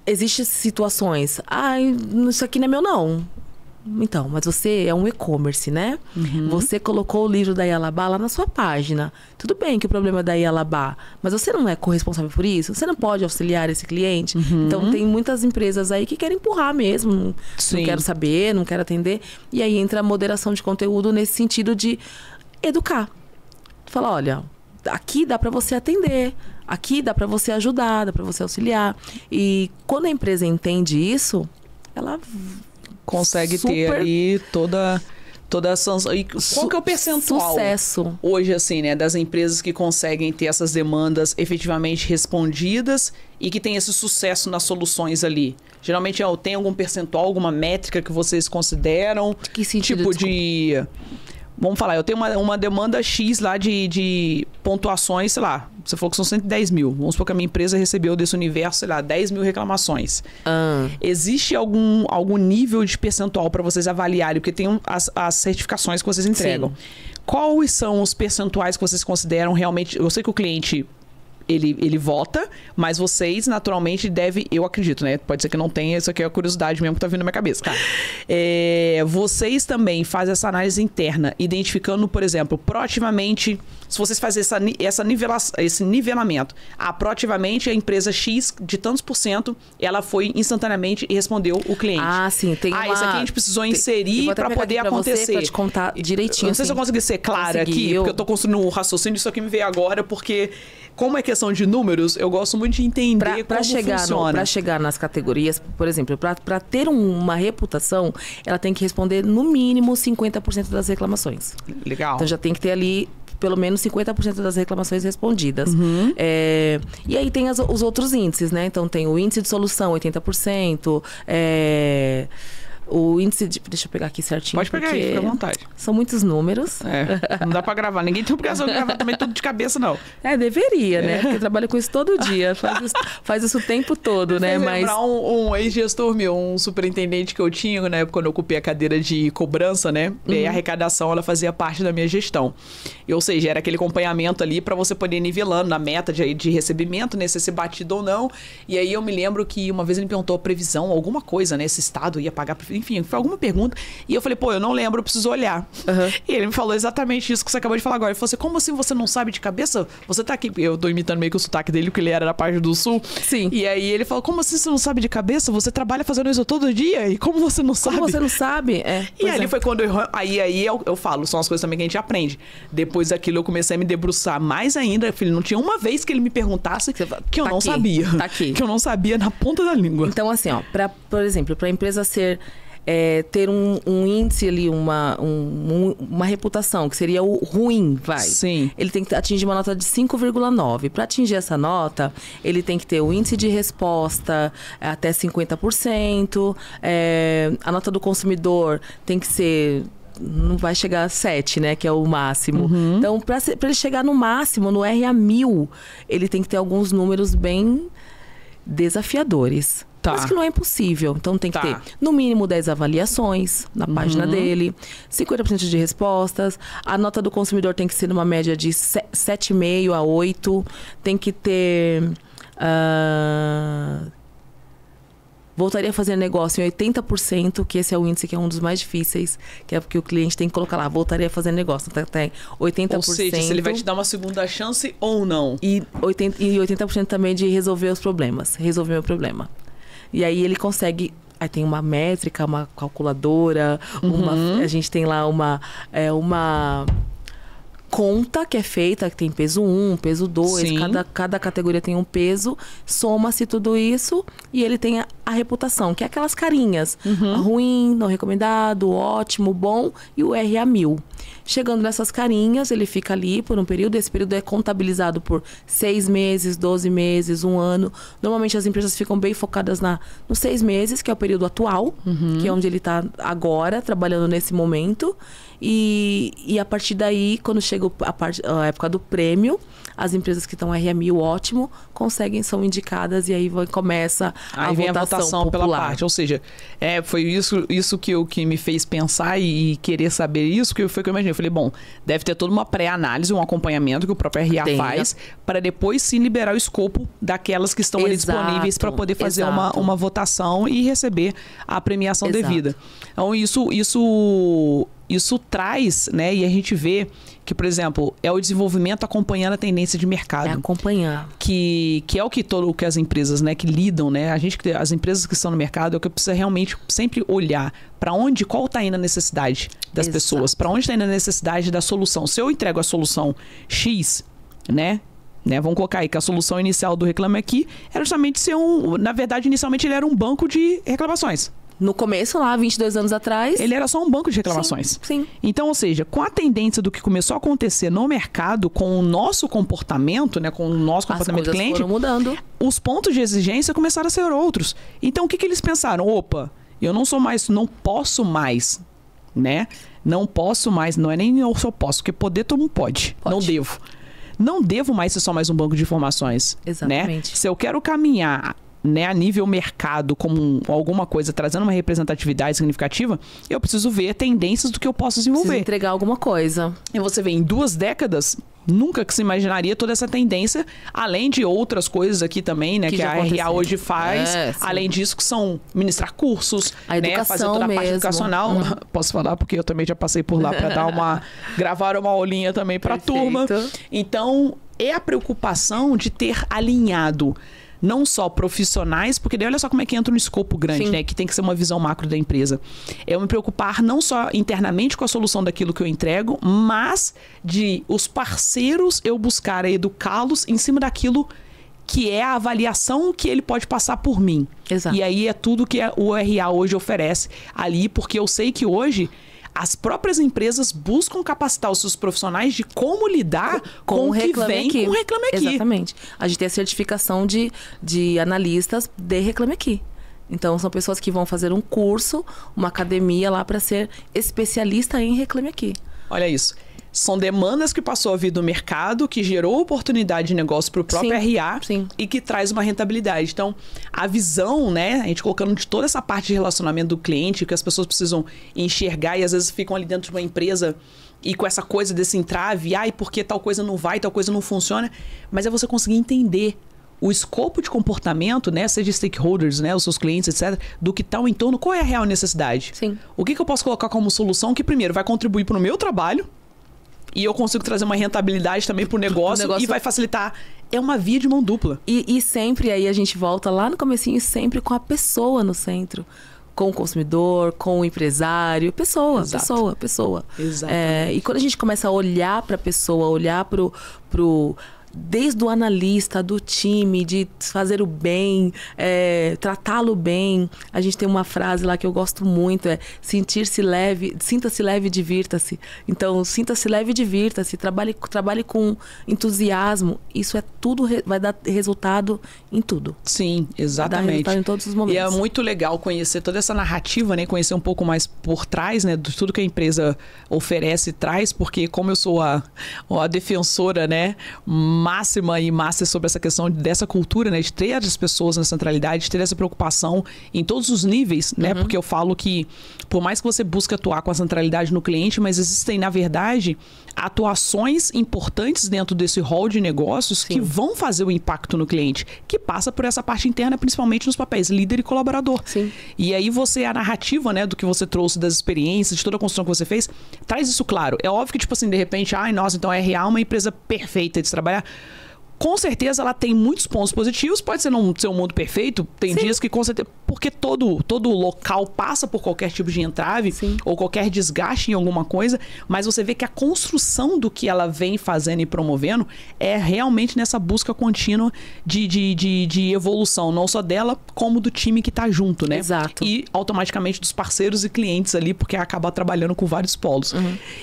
existem situações. Isso aqui não é meu, não. Então, mas você é um e-commerce, né? Você colocou o livro da Ialabá lá na sua página. Tudo bem que o problema é da Ialabá, mas você não é corresponsável por isso? Você não pode auxiliar esse cliente? Então, tem muitas empresas aí que querem empurrar mesmo. Não quero saber, não quero atender. E aí entra a moderação de conteúdo nesse sentido de educar. Fala, olha, aqui dá para você atender, aqui dá para você ajudar, dá para você auxiliar. E quando a empresa entende isso, ela consegue ter ali toda essa... E qual que é o percentual sucesso hoje, assim, né, das empresas que conseguem ter essas demandas efetivamente respondidas e que tem esse sucesso nas soluções ali? Geralmente tem algum percentual, alguma métrica que vocês consideram? De que sentido? Tipo de... Vamos falar, eu tenho uma demanda X lá de pontuações, sei lá, você falou que são 110 mil. Vamos supor que a minha empresa recebeu desse universo, sei lá, 10 mil reclamações. Existe algum nível de percentual para vocês avaliarem? Porque tem as certificações que vocês entregam. Sim. Quais são os percentuais que vocês consideram realmente... Eu sei que o cliente... Ele vota, mas vocês naturalmente devem, eu acredito, né? Pode ser que não tenha, isso aqui é a curiosidade mesmo que tá vindo na minha cabeça. Tá. Vocês também fazem essa análise interna, identificando, por exemplo, proativamente, se vocês fazem esse nivelamento, proativamente a empresa X de tantos por cento, ela foi instantaneamente e respondeu o cliente. Sim, tem uma... isso aqui a gente precisou inserir para poder acontecer. Você, pra te contar direitinho. Eu não sei se eu consegui ser clara aqui, porque eu tô construindo um raciocínio, isso aqui me veio agora, porque como é questão de números, eu gosto muito de entender como funciona. Para chegar nas categorias, por exemplo, para ter uma reputação, ela tem que responder no mínimo 50% das reclamações. Legal. Então já tem que ter ali pelo menos 50% das reclamações respondidas. E aí tem os outros índices, né? Então tem o índice de solução, 80%. O índice de... Deixa eu pegar aqui certinho. Pode pegar aí, fica à vontade. São muitos números. Não dá pra gravar. Ninguém tem obrigação de gravar também tudo de cabeça, não. Deveria, né? Porque trabalha com isso todo dia. Faz isso o tempo todo, né? Mas lembrar um ex-gestor meu, um superintendente que eu tinha, na época quando eu ocupei a cadeira de cobrança, né? E a arrecadação, ela fazia parte da minha gestão. Ou seja, era aquele acompanhamento ali pra você poder ir nivelando na meta de recebimento, né? Se ser batido ou não. E aí eu me lembro que uma vez ele me perguntou a previsão, alguma coisa, né? Esse estado ia pagar... Enfim, foi alguma pergunta. E eu falei, eu não lembro, eu preciso olhar. E ele me falou exatamente isso que você acabou de falar agora. Ele falou assim, como assim você não sabe de cabeça? Você tá aqui... Eu tô imitando meio que o sotaque dele, porque ele era da parte do sul. Sim. E aí ele falou, como assim você não sabe de cabeça? Você trabalha fazendo isso todo dia? E como você não sabe? Como você não sabe? E aí foi quando eu falo, são as coisas também que a gente aprende. Depois daquilo eu comecei a me debruçar mais ainda. Filho, não tinha uma vez que ele me perguntasse que eu não sabia. Tá aqui. Que eu não sabia na ponta da língua. Então assim, por exemplo, pra empresa ter um índice ali, uma reputação, que seria o ruim, Sim. Ele tem que atingir uma nota de 5,9. Para atingir essa nota, ele tem que ter o índice de resposta até 50%. A nota do consumidor tem que ser... Não vai chegar a 7, né? Que é o máximo. Então, para ele chegar no máximo, no RA1000, ele tem que ter alguns números bem desafiadores. Mas que não é impossível. Então tem que ter no mínimo 10 avaliações na página dele, 50% de respostas. A nota do consumidor tem que ser numa média de 7,5 a 8. Tem que ter... voltaria a fazer negócio em 80%, que esse é o índice que é um dos mais difíceis, que é porque o cliente tem que colocar lá, voltaria a fazer negócio. Então, tem 80%. Ou seja, se ele vai te dar uma segunda chance ou não. E 80% também de resolver os problemas, resolver meu problema. E aí ele consegue... Aí tem uma métrica, uma calculadora, a gente tem lá uma conta que é feita, que tem peso 1, peso 2, cada categoria tem um peso, soma-se tudo isso e ele tem a reputação, que é aquelas carinhas, ruim, não recomendado, ótimo, bom e o RA 1000. Chegando nessas carinhas, ele fica ali por um período, esse período é contabilizado por 6 meses, 12 meses, 1 ano. Normalmente as empresas ficam bem focadas nos 6 meses, que é o período atual, que é onde ele está agora, trabalhando nesse momento. E a partir daí, quando chega a época do prêmio, as empresas que estão RA 1000 ótimo, são indicadas e aí começa aí vem a votação popular. Pela parte. Ou seja, foi isso que me fez pensar e querer saber isso, que foi que eu imaginei. Eu falei, bom, deve ter toda uma pré-análise, um acompanhamento que o próprio RA faz, para depois sim liberar o escopo daquelas que estão ali disponíveis para poder fazer uma votação e receber a premiação devida. Então, isso traz, né? E a gente vê que, por exemplo, é o desenvolvimento acompanhando a tendência de mercado. É acompanhar. Que é o que as empresas, né, que lidam, né? As empresas que estão no mercado é o que precisa realmente sempre olhar para qual está indo a necessidade das pessoas, para onde está indo a necessidade da solução. Se eu entrego a solução X, né? Vamos colocar aí que a solução inicial do Reclame Aqui era justamente na verdade, inicialmente ele era um banco de reclamações. No começo, lá, 22 anos atrás... Ele era só um banco de reclamações. Sim. Então, ou seja, com a tendência do que começou a acontecer no mercado, com o nosso comportamento, né, com o nosso comportamento do cliente... foram mudando. Os pontos de exigência começaram a ser outros. Então, o que eles pensaram? Opa, eu não posso mais, né? Não posso mais, não é nem eu só posso, porque poder todo mundo pode. Não devo. Não devo mais ser só mais um banco de informações. Exatamente. Né? Se eu quero caminhar... né, a nível mercado como alguma coisa trazendo uma representatividade significativa, eu preciso ver tendências do que eu posso desenvolver. Preciso entregar alguma coisa. E você vê, em 2 décadas, nunca que se imaginaria toda essa tendência, além de outras coisas aqui também, né, que a RA hoje faz, além disso que são ministrar cursos, a educação, né, fazer toda a parte educacional. Posso falar porque eu também já passei por lá para gravar uma aulinha também para a turma. Então, é a preocupação de ter alinhado não só profissionais, porque daí olha só como é que entra no escopo grande, né? Que tem que ser uma visão macro da empresa. É eu me preocupar não só internamente com a solução daquilo que eu entrego, mas de os parceiros eu buscar educá-los em cima daquilo que é a avaliação que ele pode passar por mim. Exato. E aí é tudo que o RA hoje oferece ali, porque eu sei que hoje as próprias empresas buscam capacitar os seus profissionais de como lidar com o que vem com o Reclame Aqui. Exatamente. A gente tem a certificação de analistas de Reclame Aqui. Então, são pessoas que vão fazer um curso, uma academia lá para ser especialista em Reclame Aqui. Olha isso. São demandas que passou a vir do mercado, que gerou oportunidade de negócio para o próprio RA e que traz uma rentabilidade. Então, a visão, né, a gente colocando de toda essa parte de relacionamento do cliente, que as pessoas precisam enxergar e às vezes ficam ali dentro de uma empresa e com essa coisa desse entrave, e porque tal coisa não vai, tal coisa não funciona, mas é você conseguir entender o escopo de comportamento, né, seja stakeholders, né, os seus clientes, etc., do que está ao entorno, qual é a real necessidade? Sim. O que eu posso colocar como solução que, primeiro, vai contribuir para o meu trabalho e eu consigo trazer uma rentabilidade também para o negócio e vai facilitar. É uma via de mão dupla. E sempre aí a gente volta lá no comecinho, sempre com a pessoa no centro. Com o consumidor, com o empresário, pessoa. Exatamente. E quando a gente começa a olhar para a pessoa, olhar pro desde o analista, do time, de fazer o bem, tratá-lo bem. A gente tem uma frase lá que eu gosto muito, sentir-se leve, sinta-se leve e divirta-se. Então, sinta-se leve e divirta-se, trabalhe com entusiasmo. Isso tudo vai dar resultado em tudo. Sim, exatamente. Vai dar resultado em todos os momentos. E é muito legal conhecer toda essa narrativa, né? Conhecer um pouco mais por trás, né? De tudo que a empresa oferece e traz, porque como eu sou a defensora, né? máxima e master sobre essa questão dessa cultura, né? De ter as pessoas na centralidade, de ter essa preocupação em todos os níveis, né? Porque eu falo que, por mais que você busque atuar com a centralidade no cliente, mas existem, na verdade, atuações importantes dentro desse hall de negócios que vão fazer o impacto no cliente, que passa por essa parte interna, principalmente nos papéis líder e colaborador. Sim. E aí você, a narrativa, né, do que você trouxe, das experiências, de toda a construção que você fez, traz isso claro. É óbvio que, tipo assim, de repente, ai, nossa, então a RH é uma empresa perfeita de se trabalhar. Com certeza ela tem muitos pontos positivos, pode ser não ser um mundo perfeito, tem dias que com certeza, porque todo local passa por qualquer tipo de entrave ou qualquer desgaste em alguma coisa, mas você vê que a construção do que ela vem fazendo e promovendo é realmente nessa busca contínua de evolução, não só dela, como do time que tá junto, né? Exato. E automaticamente dos parceiros e clientes ali, porque acaba trabalhando com vários polos.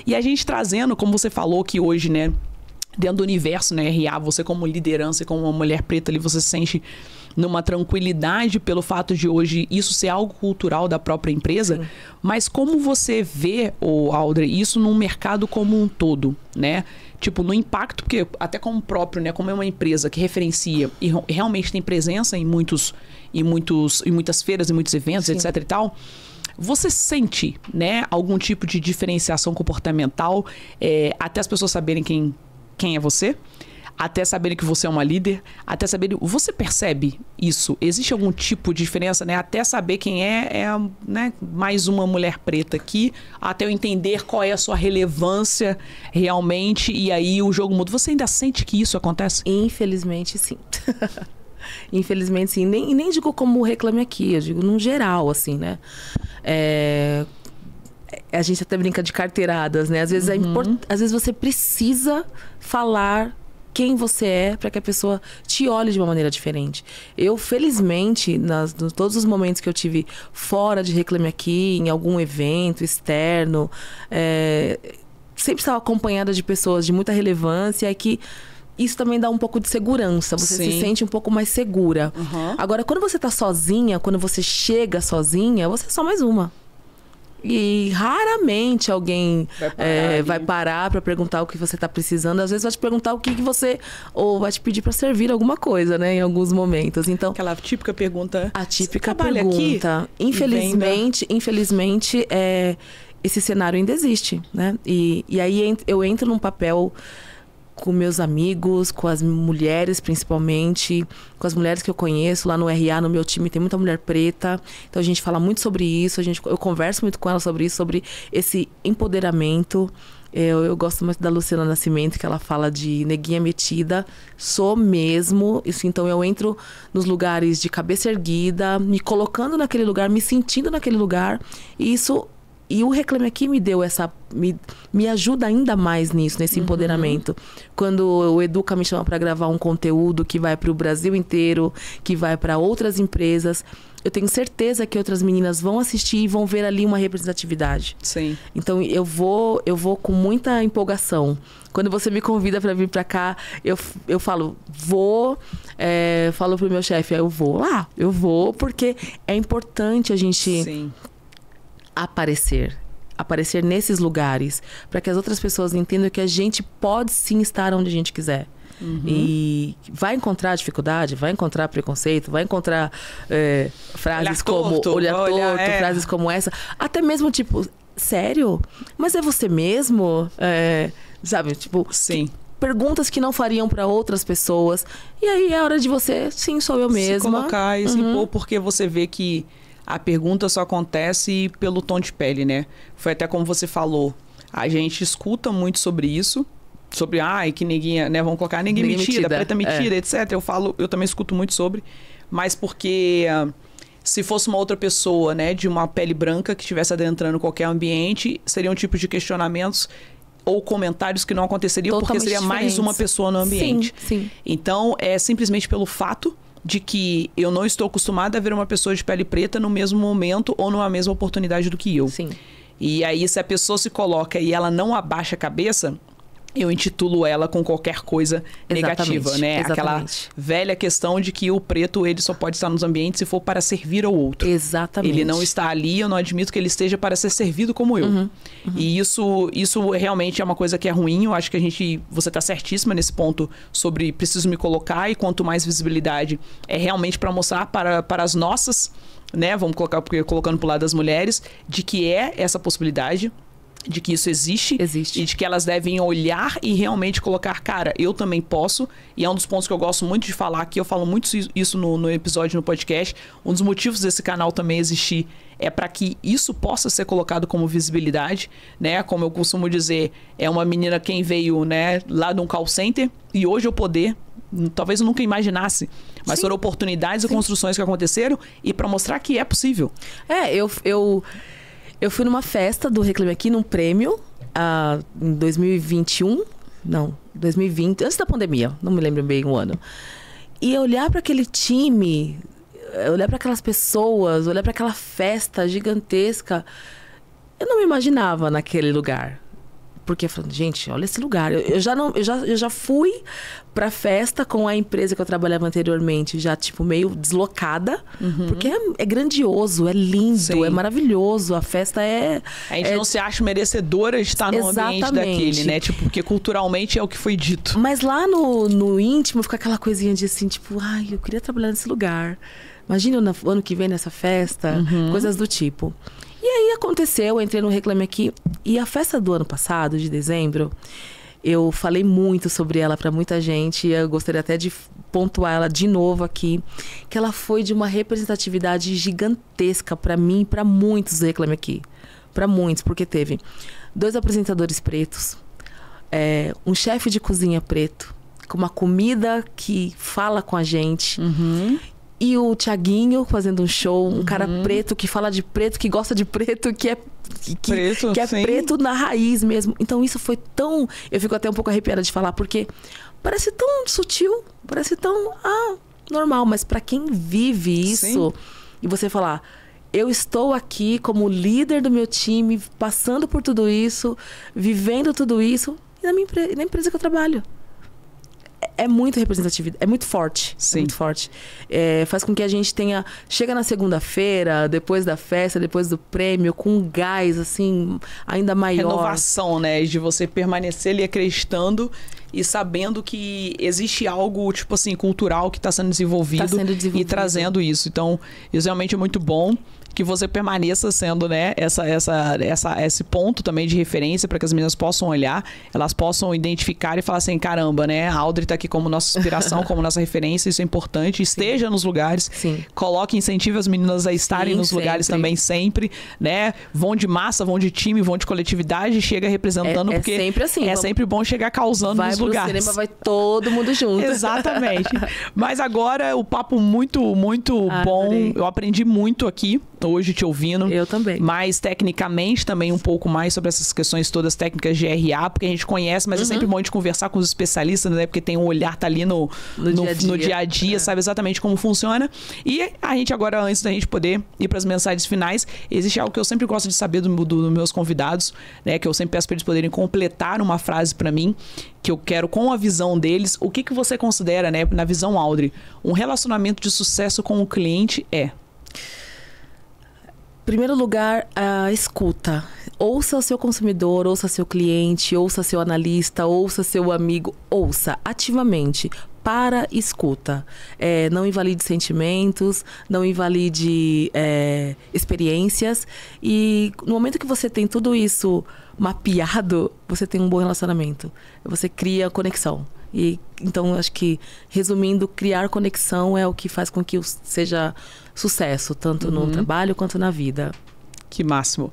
E a gente trazendo, como você falou que hoje, né, dentro do universo, né, RH, você como liderança e como uma mulher preta ali, você se sente numa tranquilidade pelo fato de hoje isso ser algo cultural da própria empresa, mas como você vê, Audrey, isso num mercado como um todo, né? Tipo, no impacto, porque até como próprio, né, como é uma empresa que referencia e realmente tem presença em muitas feiras, em muitos eventos, etc e tal, você sente, né, algum tipo de diferenciação comportamental, até as pessoas saberem quem é você, até saberem que você é uma líder, até saberem... Você percebe isso? Existe algum tipo de diferença, né? Até saber quem né, mais uma mulher preta aqui, até eu entender qual é a sua relevância realmente, e aí o jogo muda. Você ainda sente que isso acontece? Infelizmente, sim. Infelizmente, sim. Nem digo como Reclame Aqui, eu digo num geral, assim, né? A gente até brinca de carteiradas, né? Às vezes, às vezes você precisa falar quem você é para que a pessoa te olhe de uma maneira diferente. Eu, felizmente, todos os momentos que eu tive fora de Reclame Aqui, em algum evento externo, sempre estava acompanhada de pessoas de muita relevância e que isso também dá um pouco de segurança. Você se sente um pouco mais segura. Agora, quando você tá sozinha, quando você chega sozinha, você é só mais uma. E raramente alguém vai parar para perguntar o que você tá precisando. Às vezes vai te perguntar o que você... Ou vai te pedir para servir alguma coisa, né? Em alguns momentos. Então, aquela típica pergunta... A típica pergunta. Infelizmente, esse cenário ainda existe, né? E aí eu entro num papel... com meus amigos, com as mulheres principalmente, com as mulheres que eu conheço. Lá no RH, no meu time, tem muita mulher preta. Então a gente fala muito sobre isso, eu converso muito com ela sobre isso, sobre esse empoderamento. Eu gosto muito da Luciana Nascimento, que ela fala de neguinha metida. Sou mesmo. Isso, então eu entro nos lugares de cabeça erguida, me colocando naquele lugar, me sentindo naquele lugar. E o Reclame Aqui me deu me ajuda ainda mais nisso, nesse empoderamento. Quando o Educa me chama para gravar um conteúdo que vai para o Brasil inteiro, que vai para outras empresas, eu tenho certeza que outras meninas vão assistir e vão ver ali uma representatividade. Sim. Então eu vou com muita empolgação. Quando você me convida para vir para cá, eu falo, falo pro meu chefe, eu vou, porque é importante a gente... Sim. Aparecer nesses lugares, para que as outras pessoas entendam que a gente pode sim estar onde a gente quiser. E vai encontrar dificuldade, vai encontrar preconceito, vai encontrar frases como olhar torto, frases como essa, até mesmo tipo, sério? Mas é você mesmo? Sabe, tipo... Sim. Perguntas que não fariam para outras pessoas. E aí é hora de você, sim, sou eu mesma. Se colocar e se impor, porque você vê que a pergunta só acontece pelo tom de pele, né? Foi até como você falou. A gente escuta muito sobre isso. Sobre, que neguinha, né? Vamos colocar neguinha metida, preta metida, etc. Eu também escuto muito sobre. Mas porque se fosse uma outra pessoa, né? De uma pele branca que estivesse adentrando qualquer ambiente, seriam tipos de questionamentos ou comentários que não aconteceriam porque seria mais uma pessoa no ambiente. Sim. Então, é simplesmente pelo fato de que eu não estou acostumada a ver uma pessoa de pele preta no mesmo momento ou numa mesma oportunidade do que eu. Sim. E aí, se a pessoa se coloca e ela não abaixa a cabeça, eu intitulo ela com qualquer coisa negativa, né? Exatamente. Aquela velha questão de que o preto, ele só pode estar nos ambientes se for para servir ao outro. Exatamente. Ele não está ali, eu não admito que ele esteja para ser servido como eu. E isso realmente é uma coisa que é ruim. Eu acho que você está certíssima nesse ponto sobre preciso me colocar, e quanto mais visibilidade é realmente para mostrar para as nossas, né? Vamos colocar, porque colocando pro lado das mulheres, de que é essa possibilidade, de que isso existe e de que elas devem olhar e realmente colocar, cara, eu também posso. E é um dos pontos que eu gosto muito de falar aqui, eu falo muito isso no episódio, no podcast. Um dos motivos desse canal também existir é para que isso possa ser colocado como visibilidade, né? Como eu costumo dizer, é uma menina quem veio, né, lá de um call center, e hoje eu poder, talvez eu nunca imaginasse, mas foram oportunidades e construções que aconteceram, e para mostrar que é possível. Eu fui numa festa do Reclame Aqui, num prêmio, em 2021, não, 2020, antes da pandemia, não me lembro bem o ano. E olhar para aquele time, olhar para aquelas pessoas, olhar para aquela festa gigantesca, eu não me imaginava naquele lugar. Porque falando, gente, olha esse lugar. Eu já fui pra festa com a empresa que eu trabalhava anteriormente, já tipo meio deslocada, porque é grandioso, é lindo, é maravilhoso. A festa é... A gente não se acha merecedora de estar no ambiente daquele, né? Tipo, porque culturalmente é o que foi dito. Mas lá no íntimo fica aquela coisinha de assim, tipo, ai, eu queria trabalhar nesse lugar. Imagina o ano que vem nessa festa, coisas do tipo. E aí aconteceu, eu entrei no Reclame Aqui, e a festa do ano passado, de dezembro, eu falei muito sobre ela para muita gente, e eu gostaria até de pontuar ela de novo aqui, que ela foi de uma representatividade gigantesca para mim e para muitos do Reclame Aqui. Para muitos, porque teve 2 apresentadores pretos, um chefe de cozinha preto, com uma comida que fala com a gente, e o Thiaguinho fazendo um show, um cara preto que fala de preto, que gosta de preto, que é preto na raiz mesmo. Então isso foi tão... Eu fico até um pouco arrepiada de falar, porque parece tão sutil, parece tão normal, mas para quem vive isso, e você falar, eu estou aqui como líder do meu time, passando por tudo isso, vivendo tudo isso, e na empresa que eu trabalho. É muito representativo, é muito forte. Sim. É muito forte. Faz com que a gente chega na segunda-feira, depois da festa, depois do prêmio, com um gás, assim, ainda maior. Renovação, né? De você permanecer ali acreditando e sabendo que existe algo, tipo assim, cultural que está sendo desenvolvido e trazendo isso. Então, isso realmente é muito bom. Que você permaneça sendo, né, esse ponto também de referência para que as meninas possam olhar, elas possam identificar e falar assim, caramba, né, a Audrey tá aqui como nossa inspiração, como nossa referência, isso é importante, esteja nos lugares, coloque, incentive as meninas a estarem nos lugares também sempre, né, vão de massa, vão de time, vão de coletividade, chega representando, porque sempre assim, sempre bom chegar causando nos lugares. Vai pro cinema, vai todo mundo junto. Exatamente. Mas agora o papo muito bom, eu aprendi muito aqui, hoje te ouvindo. Eu também. Mas tecnicamente também um pouco mais sobre essas questões todas técnicas de RA, porque a gente conhece, mas é sempre bom de conversar com os especialistas, né? Porque tem um olhar, tá ali no dia a dia, sabe exatamente como funciona. E a gente agora, antes da gente poder ir para as mensagens finais, existe algo que eu sempre gosto de saber dos meus convidados, né? Que eu sempre peço para eles poderem completar uma frase para mim, que eu quero com a visão deles. O que você considera, né, na visão Audrey, um relacionamento de sucesso com o cliente é? Em primeiro lugar, a escuta. Ouça o seu consumidor, ouça seu cliente, ouça seu analista, ouça seu amigo, ouça ativamente. Escuta. Não invalide sentimentos, não invalide experiências. E no momento que você tem tudo isso mapeado, você tem um bom relacionamento. Você cria conexão. E então, acho que, resumindo, criar conexão é o que faz com que seja sucesso, tanto no trabalho quanto na vida. Que máximo.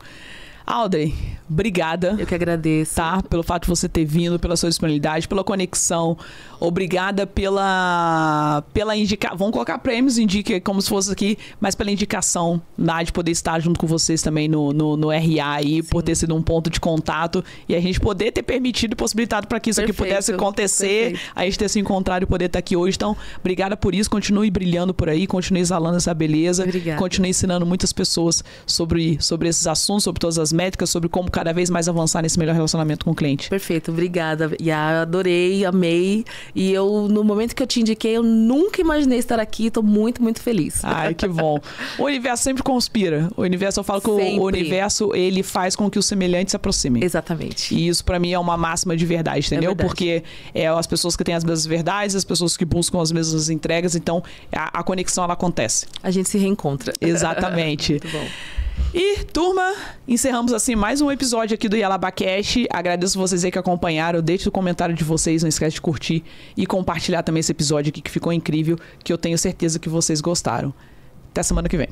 Audrey, obrigada. Eu que agradeço. Tá? Pelo fato de você ter vindo, pela sua disponibilidade, pela conexão. Obrigada pela indicação. Vamos colocar prêmios, indica como se fosse aqui, mas pela indicação, né, de poder estar junto com vocês também no RA aí, por ter sido um ponto de contato e a gente poder ter permitido e possibilitado para que isso aqui pudesse acontecer, a gente ter se encontrado e poder estar aqui hoje. Então, obrigada por isso. Continue brilhando por aí, continue exalando essa beleza. Obrigada. Continue ensinando muitas pessoas sobre esses assuntos, sobre todas as métricas sobre como cada vez mais avançar nesse melhor relacionamento com o cliente. Perfeito, obrigada. Adorei, amei. E eu, no momento que eu te indiquei, eu nunca imaginei estar aqui. Tô muito, muito feliz. Ai, que bom. O universo sempre conspira. O universo, eu falo que o universo, ele faz com que os semelhantes se aproximem. Exatamente. E isso pra mim é uma máxima de verdade, entendeu? Verdade. Porque é as pessoas que têm as mesmas verdades, as pessoas que buscam as mesmas entregas, então a conexão ela acontece. A gente se reencontra. Exatamente. Muito bom. E, turma, encerramos assim mais um episódio aqui do Yalabacast. Agradeço vocês aí que acompanharam. Deixe o comentário de vocês, não esquece de curtir e compartilhar também esse episódio aqui que ficou incrível, que eu tenho certeza que vocês gostaram. Até semana que vem.